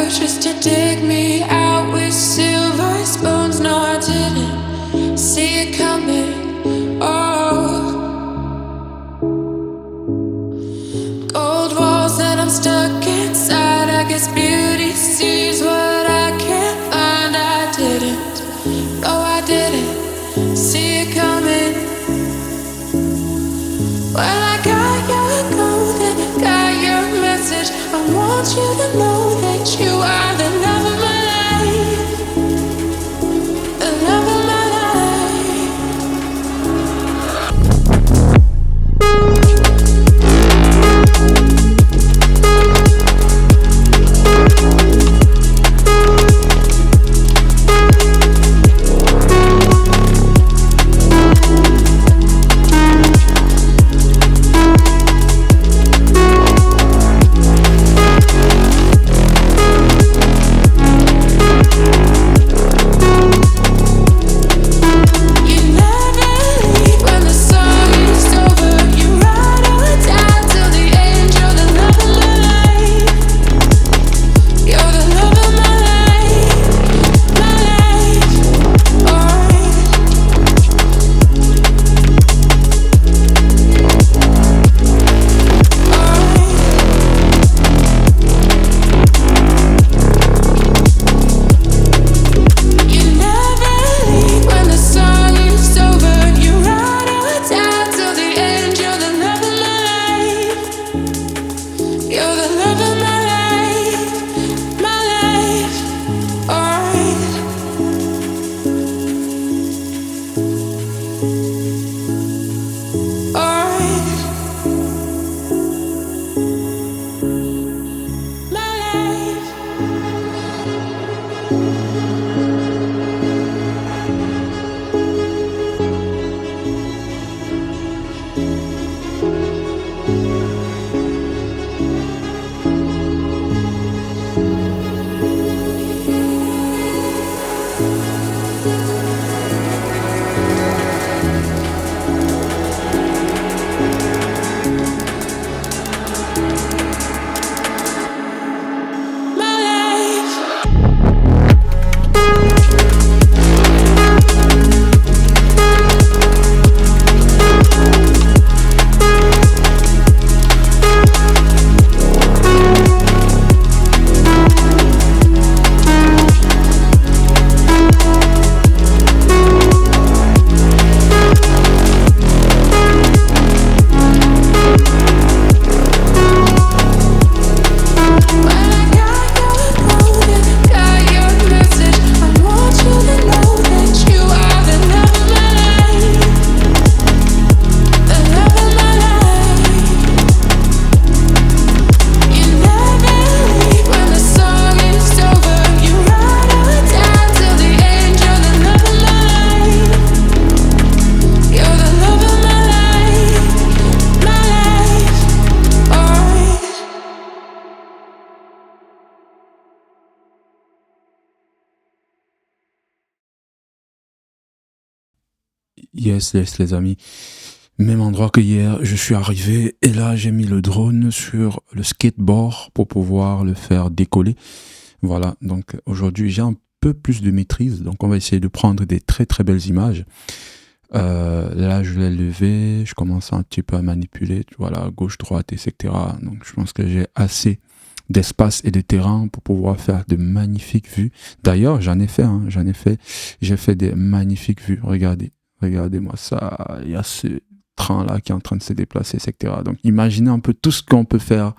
Just to dig me out with silver spoons. No, I didn't see it coming. Oh, gold walls that I'm stuck inside. I guess beauty sees what I can't find. I didn't, no, I didn't see it coming. Well, I got your gold and I got your message. I want you to know that you are the love of my life, the love of my Yes, les amis. Même endroit que hier, je suis arrivé et là j'ai mis le drone sur le skateboard pour pouvoir le faire décoller. Voilà, donc aujourd'hui j'ai un peu plus de maîtrise, donc on va essayer de prendre des très très belles images. Là je l'ai levé, je commence un petit peu à manipuler, voilà, gauche, droite, etc. Donc je pense que j'ai assez d'espace et de terrain pour pouvoir faire de magnifiques vues. D'ailleurs j'ai fait des magnifiques vues, regardez-moi ça, il y a ce train-là qui est en train de se déplacer, etc. Donc imaginez un peu tout ce qu'on peut faire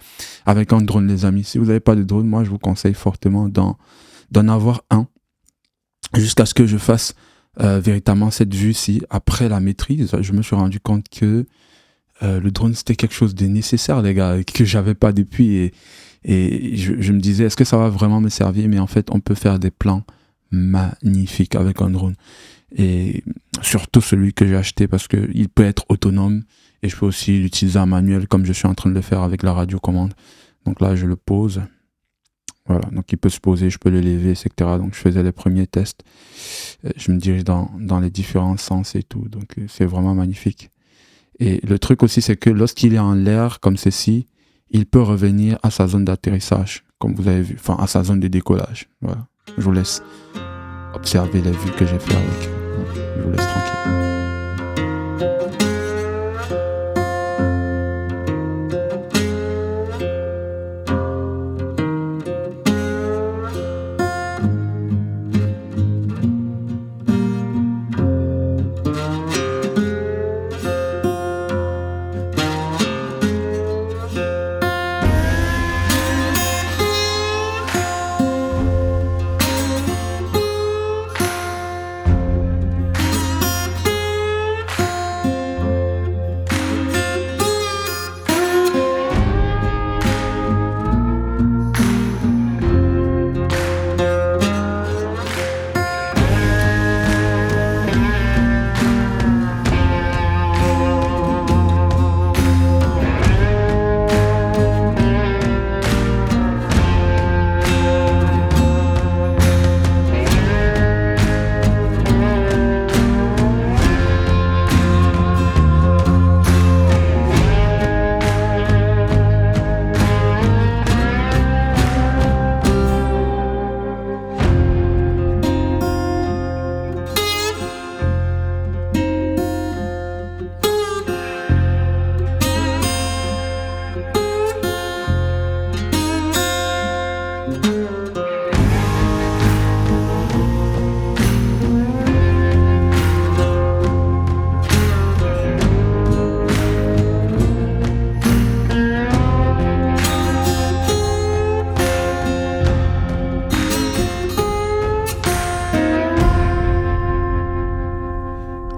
avec un drone, les amis. Si vous n'avez pas de drone, moi je vous conseille fortement d'en avoir un, jusqu'à ce que je fasse véritablement cette vue-ci. Après la maîtrise, je me suis rendu compte que le drone c'était quelque chose de nécessaire, les gars, que j'avais pas depuis, et je me disais, est-ce que ça va vraiment me servir? Mais en fait, on peut faire des plans magnifiques avec un drone. Et surtout celui que j'ai acheté, parce qu'il peut être autonome et je peux aussi l'utiliser en manuel comme je suis en train de le faire avec la radiocommande. Donc là, je le pose. Voilà, donc il peut se poser, je peux le lever, etc. Donc je faisais les premiers tests. Je me dirige dans les différents sens et tout. Donc c'est vraiment magnifique. Et le truc aussi, c'est que lorsqu'il est en l'air comme ceci, il peut revenir à sa zone d'atterrissage, comme vous avez vu, enfin à sa zone de décollage. Voilà, je vous laisse observer les vues que j'ai fait avec. Je vous laisse tranquille.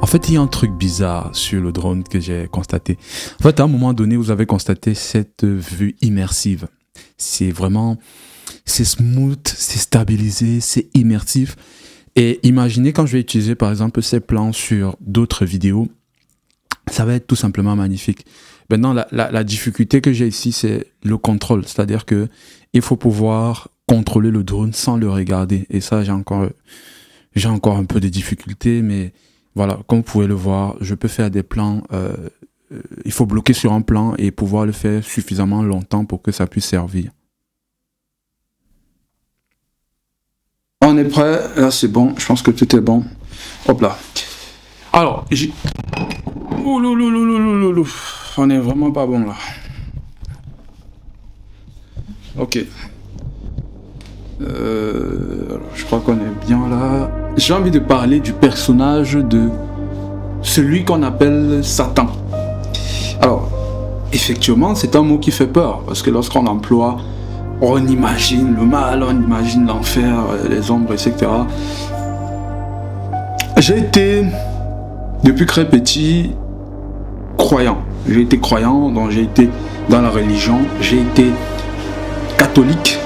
En fait, il y a un truc bizarre sur le drone que j'ai constaté. En fait, à un moment donné, vous avez constaté cette vue immersive. C'est smooth, c'est stabilisé, c'est immersif. Et imaginez quand je vais utiliser, par exemple, ces plans sur d'autres vidéos, ça va être tout simplement magnifique. Maintenant, la difficulté que j'ai ici, c'est le contrôle. C'est-à-dire que il faut pouvoir contrôler le drone sans le regarder. Et ça, j'ai encore un peu de difficultés, mais voilà, comme vous pouvez le voir, je peux faire des plans, il faut bloquer sur un plan et pouvoir le faire suffisamment longtemps pour que ça puisse servir. On est prêt, là c'est bon, je pense que tout est bon. Hop là. Alors, on est vraiment pas bon là. Ok. Je crois qu'on est bien là. J'ai envie de parler du personnage de celui qu'on appelle Satan. Alors, effectivement, c'est un mot qui fait peur, parce que lorsqu'on l'emploie, on imagine le mal, on imagine l'enfer, les ombres, etc. J'ai été, depuis très petit, croyant. J'ai été croyant, donc j'ai été dans la religion, j'ai été catholique.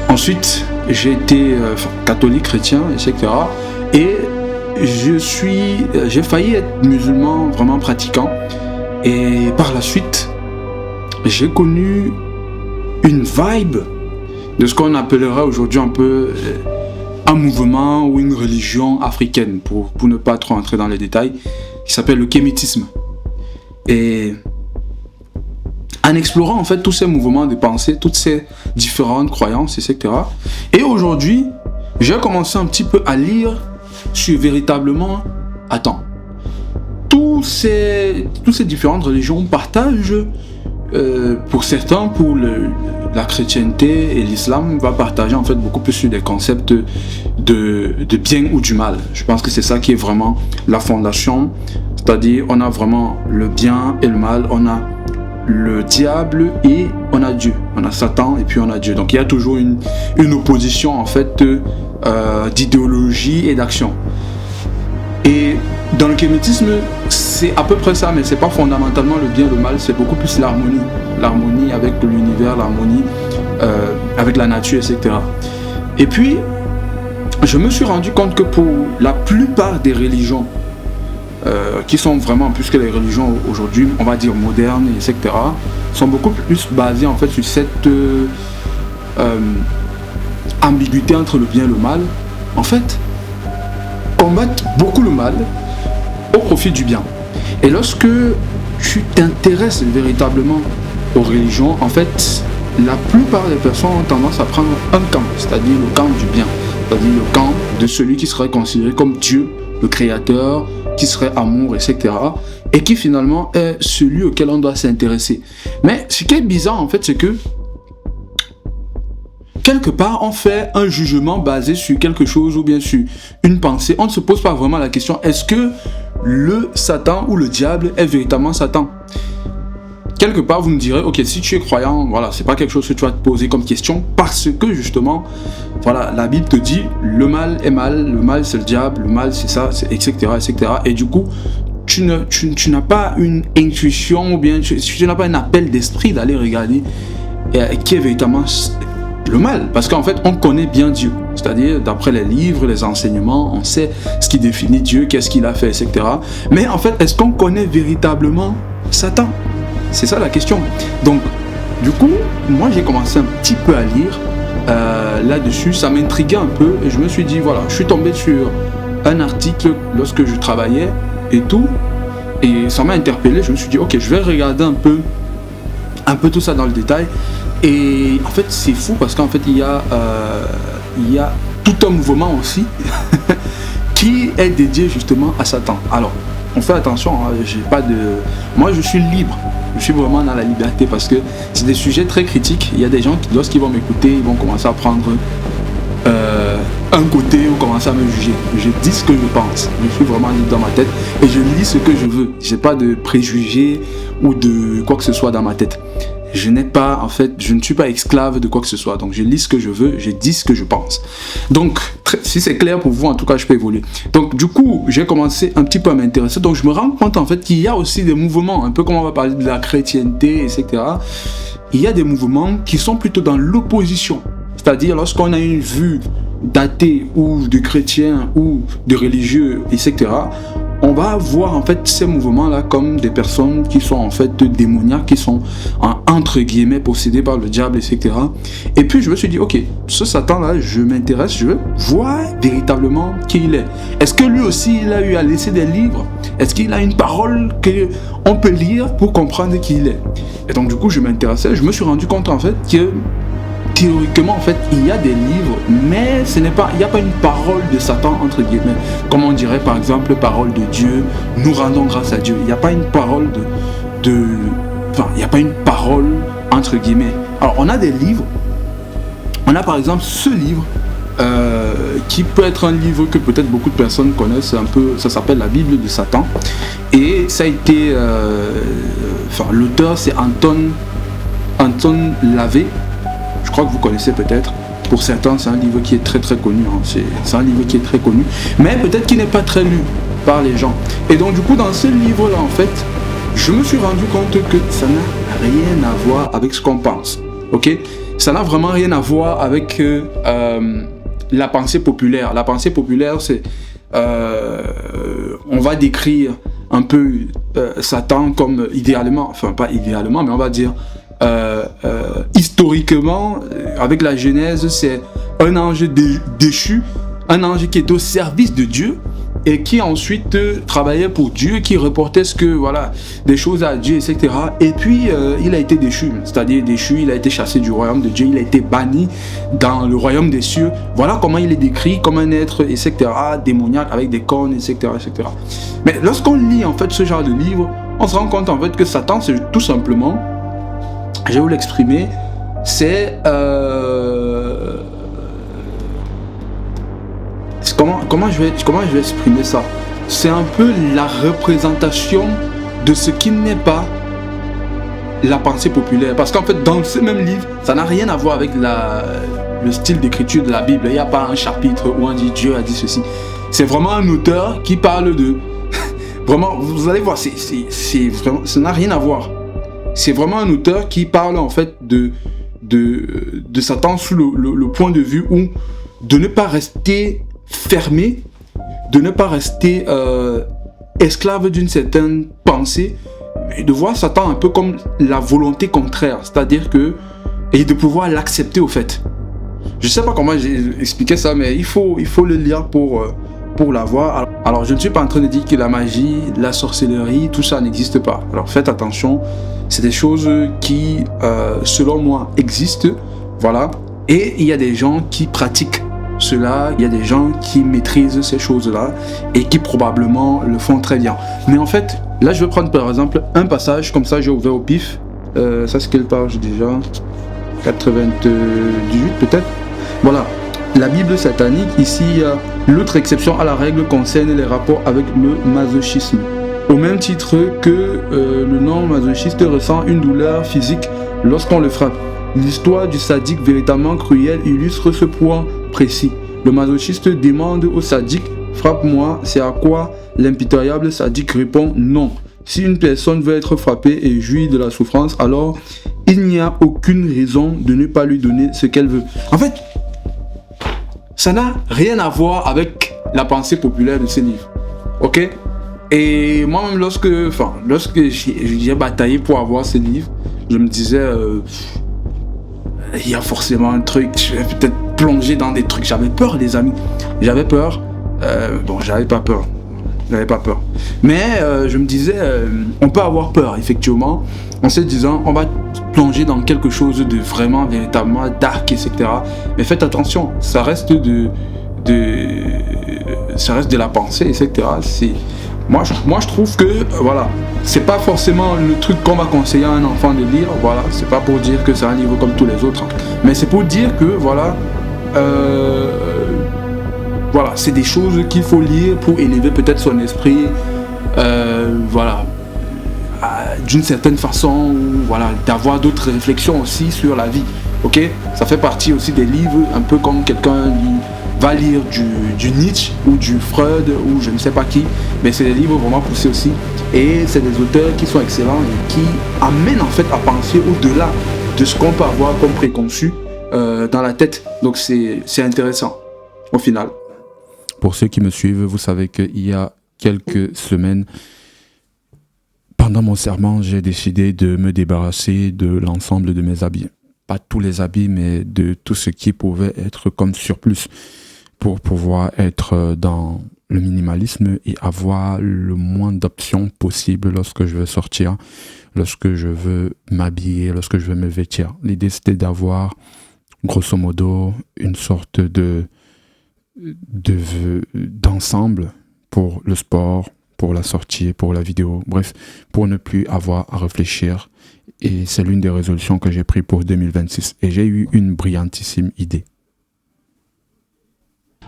Ensuite, j'ai été catholique, chrétien, etc. Et j'ai failli être musulman vraiment pratiquant. Et par la suite, j'ai connu une vibe de ce qu'on appellerait aujourd'hui un peu un mouvement ou une religion africaine, pour ne pas trop entrer dans les détails, qui s'appelle le kémétisme. Et en explorant en fait tous ces mouvements de pensée, toutes ces différentes croyances, etc. Et aujourd'hui, j'ai commencé un petit peu à lire sur véritablement, tous ces différentes religions partagent, pour certains, pour la chrétienté et l'islam, va partager en fait beaucoup plus sur des concepts de bien ou du mal. Je pense que c'est ça qui est vraiment la fondation, c'est-à-dire on a vraiment le bien et le mal, on a le diable et on a Dieu, on a Satan et puis on a Dieu. Donc il y a toujours une opposition en fait d'idéologie et d'action. Et dans le kémétisme, c'est à peu près ça, mais c'est pas fondamentalement le bien et le mal, c'est beaucoup plus l'harmonie. L'harmonie avec l'univers, l'harmonie avec la nature, etc. Et puis, je me suis rendu compte que pour la plupart des religions, qui sont vraiment, puisque les religions aujourd'hui, on va dire modernes, etc., sont beaucoup plus basées en fait sur cette ambiguïté entre le bien et le mal. En fait, combattent beaucoup le mal au profit du bien. Et lorsque tu t'intéresses véritablement aux religions, en fait, la plupart des personnes ont tendance à prendre un camp, c'est-à-dire le camp du bien, c'est-à-dire le camp de celui qui serait considéré comme Dieu, le créateur, qui serait amour, etc. Et qui finalement est celui auquel on doit s'intéresser. Mais ce qui est bizarre en fait, c'est que quelque part, on fait un jugement basé sur quelque chose ou bien sur une pensée. On ne se pose pas vraiment la question, est-ce que le Satan ou le diable est véritablement Satan? Quelque part, vous me direz, ok, si tu es croyant, voilà, c'est pas quelque chose que tu vas te poser comme question, parce que justement, voilà, la Bible te dit, le mal est mal, le mal c'est le diable, le mal c'est ça, etc., etc. Et du coup, tu n'as pas une intuition ou bien tu n'as pas un appel d'esprit d'aller regarder qui est véritablement le mal, parce qu'en fait on connaît bien Dieu, c'est-à-dire d'après les livres, les enseignements, on sait ce qui définit Dieu, qu'est-ce qu'il a fait, etc. Mais en fait, est-ce qu'on connaît véritablement Satan? C'est ça la question. Donc du coup, moi j'ai commencé un petit peu à lire là-dessus, ça m'intriguait un peu et je me suis dit voilà, je suis tombé sur un article lorsque je travaillais et tout, et ça m'a interpellé. Je me suis dit ok, je vais regarder un peu tout ça dans le détail. Et en fait c'est fou parce qu'en fait il y a tout un mouvement aussi qui est dédié justement à Satan. Alors on fait attention, hein, moi je suis libre, je suis vraiment dans la liberté parce que c'est des sujets très critiques. Il y a des gens qui lorsqu'ils vont m'écouter, ils vont commencer à prendre un côté ou commencer à me juger. Je dis ce que je pense, je suis vraiment libre dans ma tête et je lis ce que je veux. J'ai pas de préjugés ou de quoi que ce soit dans ma tête. Je ne suis pas esclave de quoi que ce soit. Donc je lis ce que je veux, je dis ce que je pense. Donc si c'est clair pour vous, en tout cas je peux évoluer. Donc du coup j'ai commencé un petit peu à m'intéresser. Donc je me rends compte en fait qu'il y a aussi des mouvements, un peu comme on va parler de la chrétienté, etc. Il y a des mouvements qui sont plutôt dans l'opposition. C'est-à-dire lorsqu'on a une vue d'athée ou de chrétien ou de religieux, etc., on va voir en fait ces mouvements-là comme des personnes qui sont en fait démoniaques, qui sont entre guillemets possédées par le diable, etc. Et puis je me suis dit, ok, ce Satan-là, je m'intéresse, je veux voir véritablement qui il est. Est-ce que lui aussi, il a eu à laisser des livres? Est-ce qu'il a une parole qu'on peut lire pour comprendre qui il est? Et donc du coup, je m'intéressais, je me suis rendu compte en fait que théoriquement, en fait, il y a des livres, mais il n'y a pas une parole de Satan, entre guillemets. Comme on dirait, par exemple, parole de Dieu, nous rendons grâce à Dieu. Il n'y a pas une parole il n'y a pas une parole, entre guillemets. Alors, on a des livres. On a, par exemple, ce livre, qui peut être un livre que peut-être beaucoup de personnes connaissent un peu. Ça s'appelle la Bible de Satan. Et ça a été... l'auteur, c'est Anton LaVey. Je crois que vous connaissez peut-être. Pour certains, c'est un livre qui est très très connu. Hein. C'est un livre qui est très connu. Mais peut-être qu'il n'est pas très lu par les gens. Et donc du coup, dans ce livre-là, en fait, je me suis rendu compte que ça n'a rien à voir avec ce qu'on pense. Ok ? Ça n'a vraiment rien à voir avec la pensée populaire. La pensée populaire, c'est... on va décrire un peu Satan comme idéalement... Enfin, pas idéalement, mais on va dire... historiquement, avec la Genèse, c'est un ange déchu un ange qui était au service de Dieu et qui ensuite travaillait pour Dieu, qui reportait des choses à Dieu, etc. Et puis il a été déchu, c'est-à-dire déchu, il a été chassé du royaume de Dieu, il a été banni dans le royaume des cieux. Voilà comment il est décrit comme un être, etc., démoniaque avec des cornes, etc., etc. Mais lorsqu'on lit en fait ce genre de livre, on se rend compte en fait que Satan, c'est tout simplement, je vais vous l'exprimer, c'est comment je vais exprimer ça? C'est un peu la représentation de ce qui n'est pas la pensée populaire. Parce qu'en fait, dans ce même livre, ça n'a rien à voir avec le style d'écriture de la Bible. Il n'y a pas un chapitre où on dit Dieu a dit ceci. C'est vraiment un auteur qui parle de... Vraiment, vous allez voir, c'est vraiment, ça n'a rien à voir. C'est vraiment un auteur qui parle en fait de Satan sous le point de vue où de ne pas rester fermé, de ne pas rester esclave d'une certaine pensée, mais de voir Satan un peu comme la volonté contraire, c'est-à-dire que, et de pouvoir l'accepter au fait. Je sais pas comment j'ai expliqué ça, mais il faut le lire pour l'avoir. Alors je ne suis pas en train de dire que la magie, la sorcellerie, tout ça n'existe pas. Alors faites attention, c'est des choses qui, selon moi, existent, voilà. Et il y a des gens qui pratiquent cela, il y a des gens qui maîtrisent ces choses-là et qui probablement le font très bien. Mais en fait, là je vais prendre par exemple un passage, comme ça j'ai ouvert au pif. Ça c'est quelle page déjà? 98 peut-être. Voilà, la Bible satanique, ici l'autre exception à la règle concerne les rapports avec le masochisme. Au même titre que le non-masochiste ressent une douleur physique lorsqu'on le frappe. L'histoire du sadique véritablement cruel illustre ce point précis. Le masochiste demande au sadique « Frappe-moi », c'est à quoi l'impitoyable sadique répond « Non ». Si une personne veut être frappée et jouir de la souffrance, alors il n'y a aucune raison de ne pas lui donner ce qu'elle veut. En fait, ça n'a rien à voir avec la pensée populaire de ces livres. Ok? Et moi-même, lorsque j'ai bataillé pour avoir ces livres, je me disais... il y a forcément un truc, je vais peut-être plonger dans des trucs. J'avais peur, les amis. J'avais peur. J'avais pas peur. Mais je me disais, on peut avoir peur, effectivement, en se disant, on va plonger dans quelque chose de vraiment, véritablement dark, etc. Mais faites attention, ça reste de la pensée, etc. Moi, je trouve que, voilà, c'est pas forcément le truc qu'on va conseiller à un enfant de lire, voilà, c'est pas pour dire que c'est un livre comme tous les autres, mais c'est pour dire que, voilà, c'est des choses qu'il faut lire pour élever peut-être son esprit, d'une certaine façon, voilà, d'avoir d'autres réflexions aussi sur la vie, ok? Ça fait partie aussi des livres, un peu comme quelqu'un va lire du Nietzsche ou du Freud ou je ne sais pas qui, mais c'est des livres vraiment poussés aussi et c'est des auteurs qui sont excellents et qui amènent en fait à penser au-delà de ce qu'on peut avoir comme préconçu dans la tête. Donc c'est intéressant au final. Pour ceux qui me suivent, vous savez qu'il y a quelques semaines, pendant mon serment, j'ai décidé de me débarrasser de l'ensemble de mes habits. Pas tous les habits, mais de tout ce qui pouvait être comme surplus, pour pouvoir être dans le minimalisme et avoir le moins d'options possible lorsque je veux sortir, lorsque je veux m'habiller, lorsque je veux me vêtir. L'idée, c'était d'avoir, grosso modo, une sorte d'ensemble pour le sport, pour la sortie, pour la vidéo, bref, pour ne plus avoir à réfléchir. Et c'est l'une des résolutions que j'ai prises pour 2026. Et j'ai eu une brillantissime idée.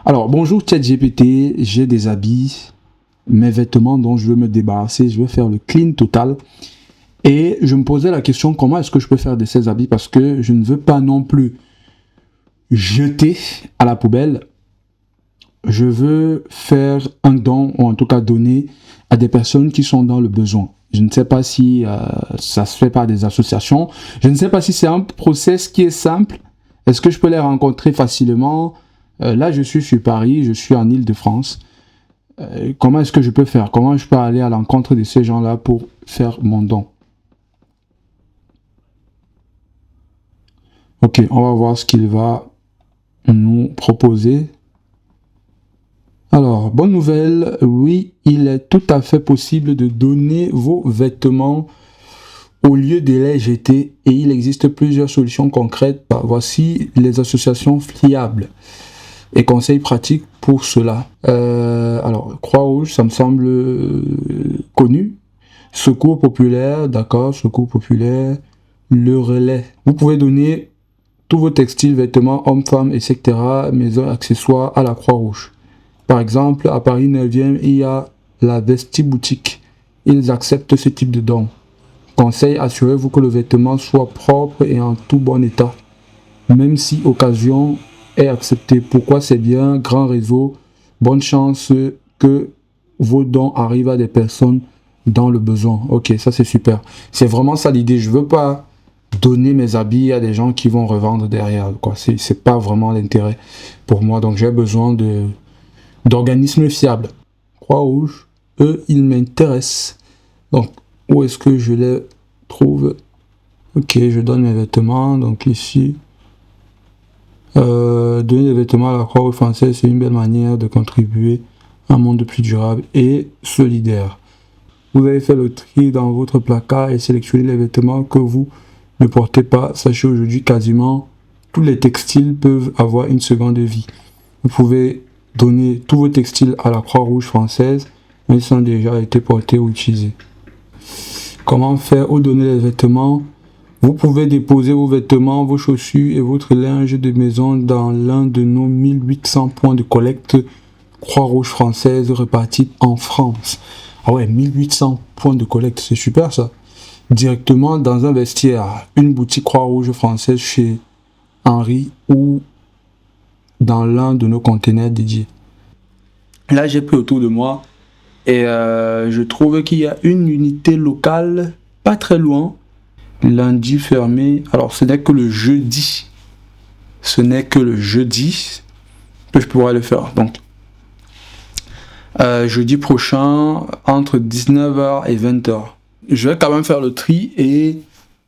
Alors, bonjour ChatGPT, j'ai des habits, mes vêtements dont je veux me débarrasser, je veux faire le clean total. Et je me posais la question, comment est-ce que je peux faire de ces habits? Parce que je ne veux pas non plus jeter à la poubelle. Je veux faire un don, ou en tout cas donner à des personnes qui sont dans le besoin. Je ne sais pas si ça se fait par des associations. Je ne sais pas si c'est un process qui est simple. Est-ce que je peux les rencontrer facilement? Là, je suis sur Paris, je suis en Île-de-France. Comment est-ce que je peux faire? Comment je peux aller à l'encontre de ces gens-là pour faire mon don? Ok, on va voir ce qu'il va nous proposer. Alors, bonne nouvelle, oui, il est tout à fait possible de donner vos vêtements au lieu des LGT et il existe plusieurs solutions concrètes. Voici les associations fiables et conseils pratiques pour cela. Alors, Croix-Rouge, ça me semble connu. Secours populaire, d'accord, Secours populaire. Le relais. Vous pouvez donner tous vos textiles, vêtements, hommes, femmes, etc., maisons, accessoires à la Croix-Rouge. Par exemple, à Paris 9e, il y a la Vesti Boutique. Ils acceptent ce type de dons. Conseil, assurez-vous que le vêtement soit propre et en tout bon état, même si occasion est acceptée. Pourquoi c'est bien? Grand réseau, bonne chance que vos dons arrivent à des personnes dans le besoin. Ok, ça c'est super. C'est vraiment ça l'idée. Je veux pas donner mes habits à des gens qui vont revendre derrière, quoi. C'est pas vraiment l'intérêt pour moi. Donc j'ai besoin d'organismes fiables. Croix-Rouge, eux, ils m'intéressent. Donc, où est-ce que je les trouve? Ok, je donne mes vêtements. Donc ici, donner des vêtements à la Croix-Rouge française, c'est une belle manière de contribuer à un monde plus durable et solidaire. Vous avez fait le tri dans votre placard et sélectionné les vêtements que vous ne portez pas. Sachez aujourd'hui, quasiment tous les textiles peuvent avoir une seconde vie. Vous pouvez donner tous vos textiles à la Croix-Rouge française, mais ils ont déjà été portés ou utilisés. Comment faire ou donner les vêtements? Vous pouvez déposer vos vêtements, vos chaussures et votre linge de maison dans l'un de nos 1800 points de collecte Croix-Rouge française répartis en France. Ah ouais, 1800 points de collecte, c'est super ça. Directement dans un vestiaire, une boutique Croix-Rouge française chez Henri ou dans l'un de nos containers dédiés. Là, j'ai pris autour de moi et je trouve qu'il y a une unité locale pas très loin. Lundi fermé. Alors, ce n'est que le jeudi. Ce n'est que le jeudi que je pourrai le faire. Donc, jeudi prochain, entre 19h et 20h. Je vais quand même faire le tri et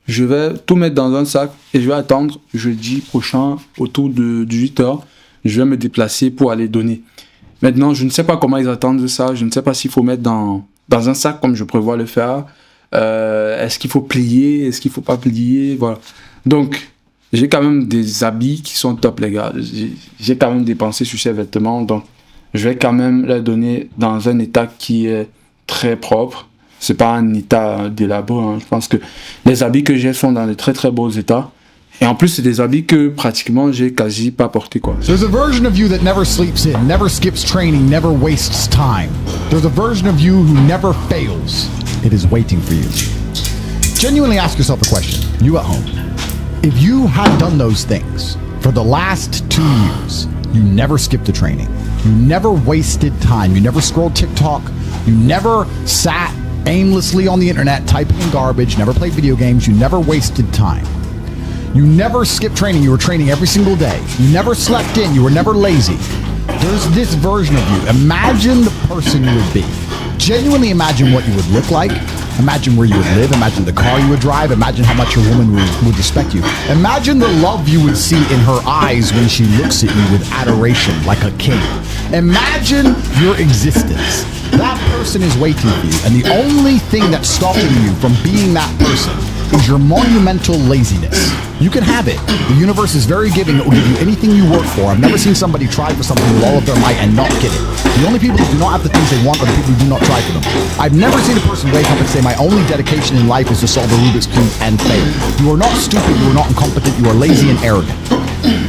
je vais tout mettre dans un sac et je vais attendre jeudi prochain autour de 18h. Je vais me déplacer pour aller donner. Maintenant, je ne sais pas comment ils attendent ça. Je ne sais pas s'il faut mettre dans un sac comme je prévois le faire. Est-ce qu'il faut plier? Est-ce qu'il ne faut pas plier? Voilà. Donc, j'ai quand même des habits qui sont top, les gars. J'ai quand même dépensé sur ces vêtements. Donc, je vais quand même les donner dans un état qui est très propre. C'est pas un état délabré. Hein. Je pense que les habits que j'ai sont dans de très très beaux états. Et en plus, c'est des habits que pratiquement j'ai quasi pas portés, quoi. There's a version of you that never sleeps in, never skips training, never wastes time. There's a version of you who never fails. It is waiting for you. Genuinely ask yourself a question, you at home. If you had done those things for the last 2 years, you never skipped a training, you never wasted time, you never scrolled TikTok, you never sat aimlessly on the internet typing in garbage, never played video games, you never wasted time. You never skipped training, you were training every single day. You never slept in, you were never lazy. There's this version of you. Imagine the person you would be. Genuinely imagine what you would look like. Imagine where you would live. Imagine the car you would drive. Imagine how much your woman would respect you. Imagine the love you would see in her eyes when she looks at you with adoration like a king. Imagine your existence. That person is waiting for you, and the only thing that's stopping you from being that person is your monumental laziness. You can have it. The universe is very giving. It will give you anything you work for. I've never seen somebody try for something with all of their might and not get it. The only people who do not have the things they want are the people who do not try for them. I've never seen a person wake up and say, my only dedication in life is to solve a Rubik's Cube and fail. You are not stupid, you are not incompetent, you are lazy and arrogant.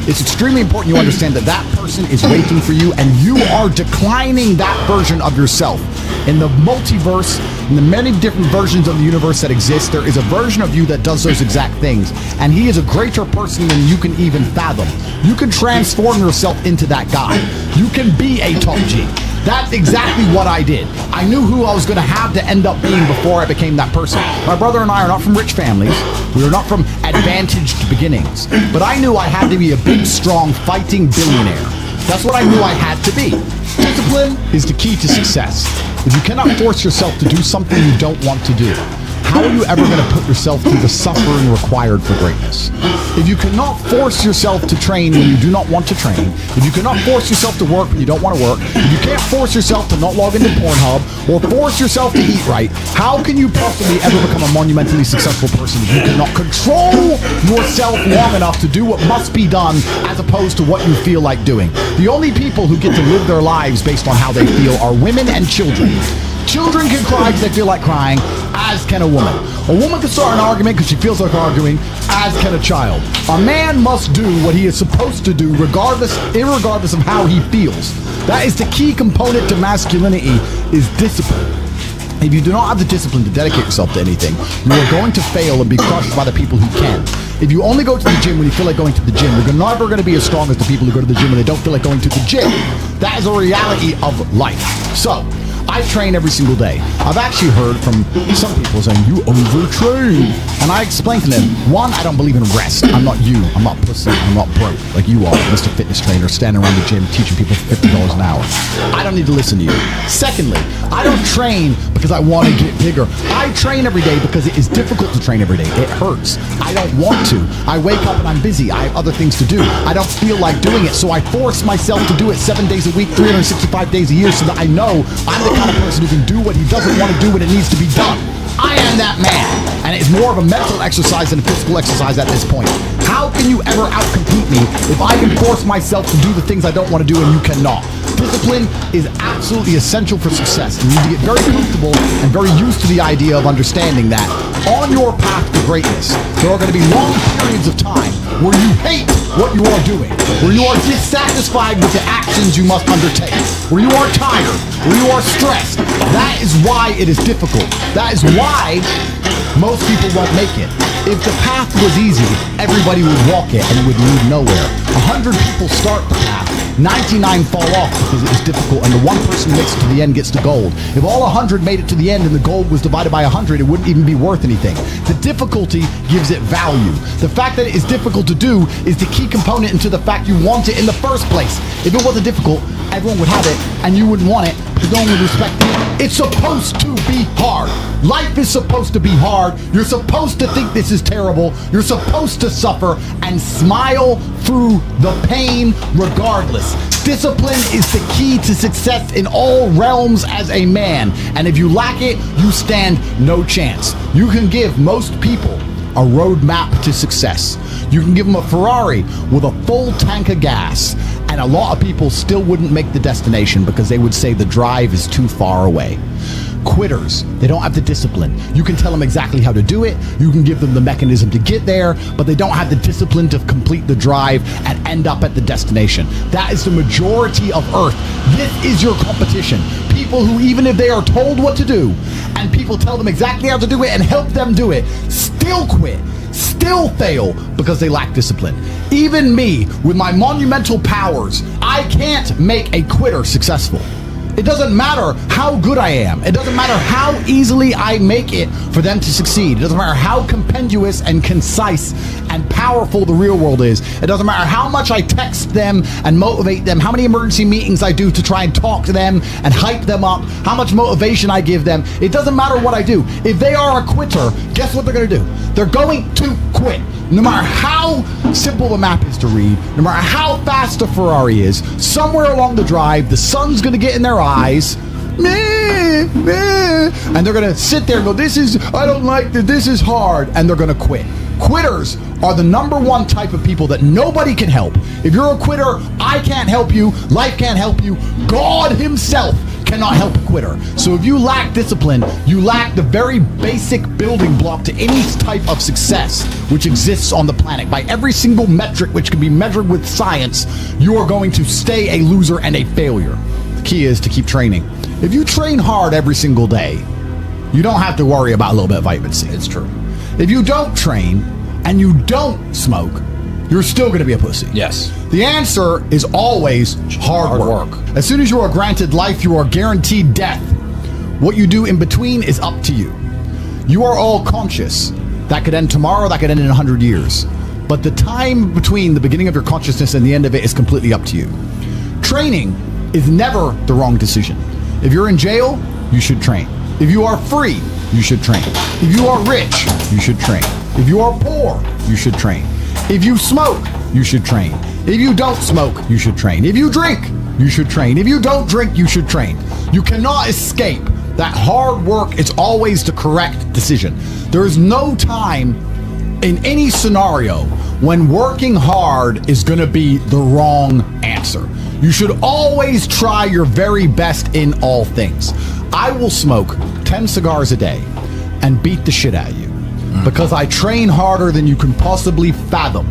It's extremely important you understand that that person is waiting for you and you are declining that version of yourself. In the multiverse, in the many different versions of the universe that exist, there is a version of you that does those exact things. And he is a greater person than you can even fathom. You can transform yourself into that guy. You can be a top G. That's exactly what I did. I knew who I was going to have to end up being before I became that person. My brother and I are not from rich families. We are not from advantaged beginnings. But I knew I had to be a big, strong, fighting billionaire. That's what I knew I had to be. Discipline is the key to success. If you cannot force yourself to do something you don't want to do, how are you ever going to put yourself through the suffering required for greatness? If you cannot force yourself to train when you do not want to train, if you cannot force yourself to work when you don't want to work, if you can't force yourself to not log into Pornhub or force yourself to eat right, how can you possibly ever become a monumentally successful person if you cannot control yourself long enough to do what must be done as opposed to what you feel like doing? The only people who get to live their lives based on how they feel are women and children. Children can cry because they feel like crying, as can a woman. A woman can start an argument because she feels like arguing, as can a child. A man must do what he is supposed to do irregardless of how he feels. That is the key component to masculinity, is discipline. If you do not have the discipline to dedicate yourself to anything, you are going to fail and be crushed by the people who can. If you only go to the gym when you feel like going to the gym, you're never going to be as strong as the people who go to the gym when they don't feel like going to the gym. That is a reality of life. So, I train every single day. I've actually heard from some people saying, you overtrain. And I explained to them, one, I don't believe in rest. I'm not you. I'm not pussy. I'm not broke like you are, Mr. Fitness Trainer, standing around the gym teaching people for $50 an hour. I don't need to listen to you. Secondly, I don't train because I want to get bigger. I train every day because it is difficult to train every day. It hurts. I don't want to. I wake up and I'm busy. I have other things to do. I don't feel like doing it, so I force myself to do it 7 days a week, 365 days a year, so that I know I'm the kind of person who can do what he doesn't want to do when it needs to be done. I am that man, and it's more of a mental exercise than a physical exercise at this point. How can you ever outcompete me if I can force myself to do the things I don't want to do and you cannot? Discipline is absolutely essential for success. You need to get very comfortable and very used to the idea of understanding that on your path to greatness, there are going to be long periods of time where you hate what you are doing, where you are dissatisfied with the actions you must undertake, where you are tired, where you are stressed. That is why it is difficult. That is why most people won't make it. If the path was easy, everybody would walk it and it would lead nowhere. 100 people start the path, 99 fall off because it is difficult, and the one person who makes it to the end gets the gold. If all 100 made it to the end and the gold was divided by 100, it wouldn't even be worth anything. The difficulty gives it value. The fact that it is difficult to do is the key component into the fact you want it in the first place. If it wasn't difficult, everyone would have it and you wouldn't want it because no one would respect it. It's supposed to be hard. Life is supposed to be hard. You're supposed to think this is terrible. You're supposed to suffer and smile through the pain regardless. Discipline is the key to success in all realms as a man. And if you lack it, you stand no chance. You can give most people a roadmap to success. You can give them a Ferrari with a full tank of gas, and a lot of people still wouldn't make the destination because they would say the drive is too far away. Quitters, they don't have the discipline. You can tell them exactly how to do it, you can give them the mechanism to get there, but they don't have the discipline to complete the drive and end up at the destination. That is the majority of Earth. This is your competition. People who, even if they are told what to do, and people tell them exactly how to do it and help them do it, still quit, still fail because they lack discipline. Even me, with my monumental powers, I can't make a quitter successful. It doesn't matter how good I am. It doesn't matter how easily I make it for them to succeed. It doesn't matter how compendious and concise and powerful the real world is. It doesn't matter how much I text them and motivate them, how many emergency meetings I do to try and talk to them and hype them up, how much motivation I give them. It doesn't matter what I do. If they are a quitter, guess what they're going to do? They're going to quit. No matter how simple the map is to read, no matter how fast the Ferrari is, somewhere along the drive, the sun's going to get in their eyes, and they're going to sit there and go, I don't like this is hard, and they're going to quit. Quitters are the number one type of people that nobody can help. If you're a quitter, I can't help you, life can't help you, God himself cannot help a quitter. So if you lack discipline, you lack the very basic building block to any type of success which exists on the planet. By every single metric which can be measured with science, you are going to stay a loser and a failure. The key is to keep training. If you train hard every single day, you don't have to worry about a little bit of vitamin C. It's true. If you don't train and you don't smoke, you're still going to be a pussy. Yes. The answer is always hard work. As soon as you are granted life, you are guaranteed death. What you do in between is up to you. You are all conscious. That could end tomorrow, that could end in 100 years. But the time between the beginning of your consciousness and the end of it is completely up to you. Training is never the wrong decision. If you're in jail, you should train. If you are free, you should train. If you are rich, you should train. If you are poor, you should train. If you smoke, you should train. If you don't smoke, you should train. If you drink, you should train. If you don't drink, you should train. You cannot escape that hard work is always the correct decision. There is no time in any scenario when working hard is going to be the wrong answer. You should always try your very best in all things. I will smoke 10 cigars a day and beat the shit out of you because I train harder than you can possibly fathom.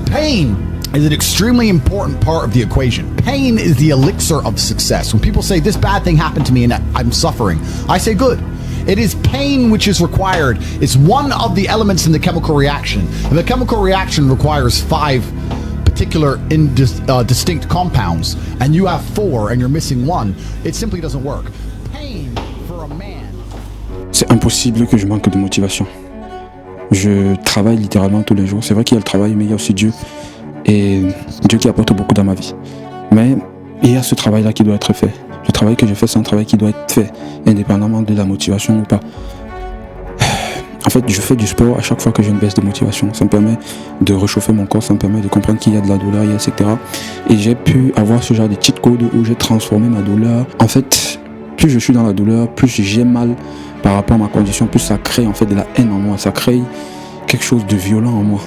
Pain is an extremely important part of the equation. Pain is the elixir of success. When people say this bad thing happened to me and I'm suffering, I say good. It is pain which is required. It's one of the elements in the chemical reaction. And the chemical reaction requires 5 particular distinct compounds, and you have 4 and you're missing 1. It simply doesn't work. Pain for a man. C'est impossible que je manque de motivation. Je travaille littéralement tous les jours. C'est vrai qu'il y a le travail, mais il y a aussi Dieu. Et Dieu qui apporte beaucoup dans ma vie. Mais il y a ce travail-là qui doit être fait. Le travail que je fais, c'est un travail qui doit être fait, indépendamment de la motivation ou pas. En fait, je fais du sport à chaque fois que j'ai une baisse de motivation. Ça me permet de réchauffer mon corps, ça me permet de comprendre qu'il y a de la douleur, etc. Et j'ai pu avoir ce genre de cheat code où j'ai transformé ma douleur. En fait, plus je suis dans la douleur, plus j'ai mal par rapport à ma condition, plus ça crée en fait de la haine en moi. Ça crée quelque chose de violent en moi.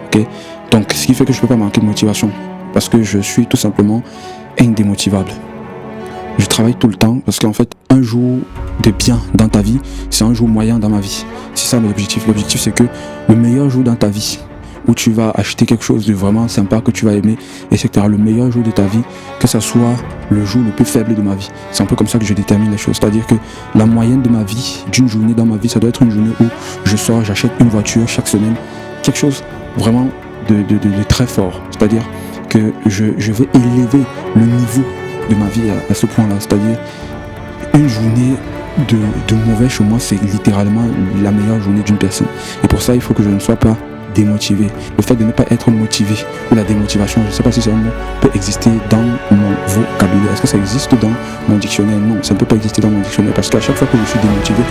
Okay? Donc, ce qui fait que je ne peux pas manquer de motivation. Parce que je suis tout simplement indémotivable. Je travaille tout le temps parce qu'en fait, un jour de bien dans ta vie, c'est un jour moyen dans ma vie. C'est ça l'objectif. L'objectif, c'est que le meilleur jour dans ta vie, où tu vas acheter quelque chose de vraiment sympa que tu vas aimer, etc. Le meilleur jour de ta vie, que ça soit le jour le plus faible de ma vie. C'est un peu comme ça que je détermine les choses. C'est-à-dire que la moyenne de ma vie, d'une journée dans ma vie, ça doit être une journée où je sors, j'achète une voiture chaque semaine. Quelque chose vraiment de très fort. C'est-à-dire que je vais élever le niveau de ma vie à ce point-là. C'est-à-dire une journée de mauvais chez moi, c'est littéralement la meilleure journée d'une personne. Et pour ça, il faut que je ne sois pas démotivé. Le fait de ne pas être motivé ou la démotivation, je ne sais pas si ce mot peut exister dans mon vocabulaire. Est-ce que ça existe dans mon dictionnaire? Non, ça ne peut pas exister dans mon dictionnaire parce qu'à chaque fois que je suis démotivé,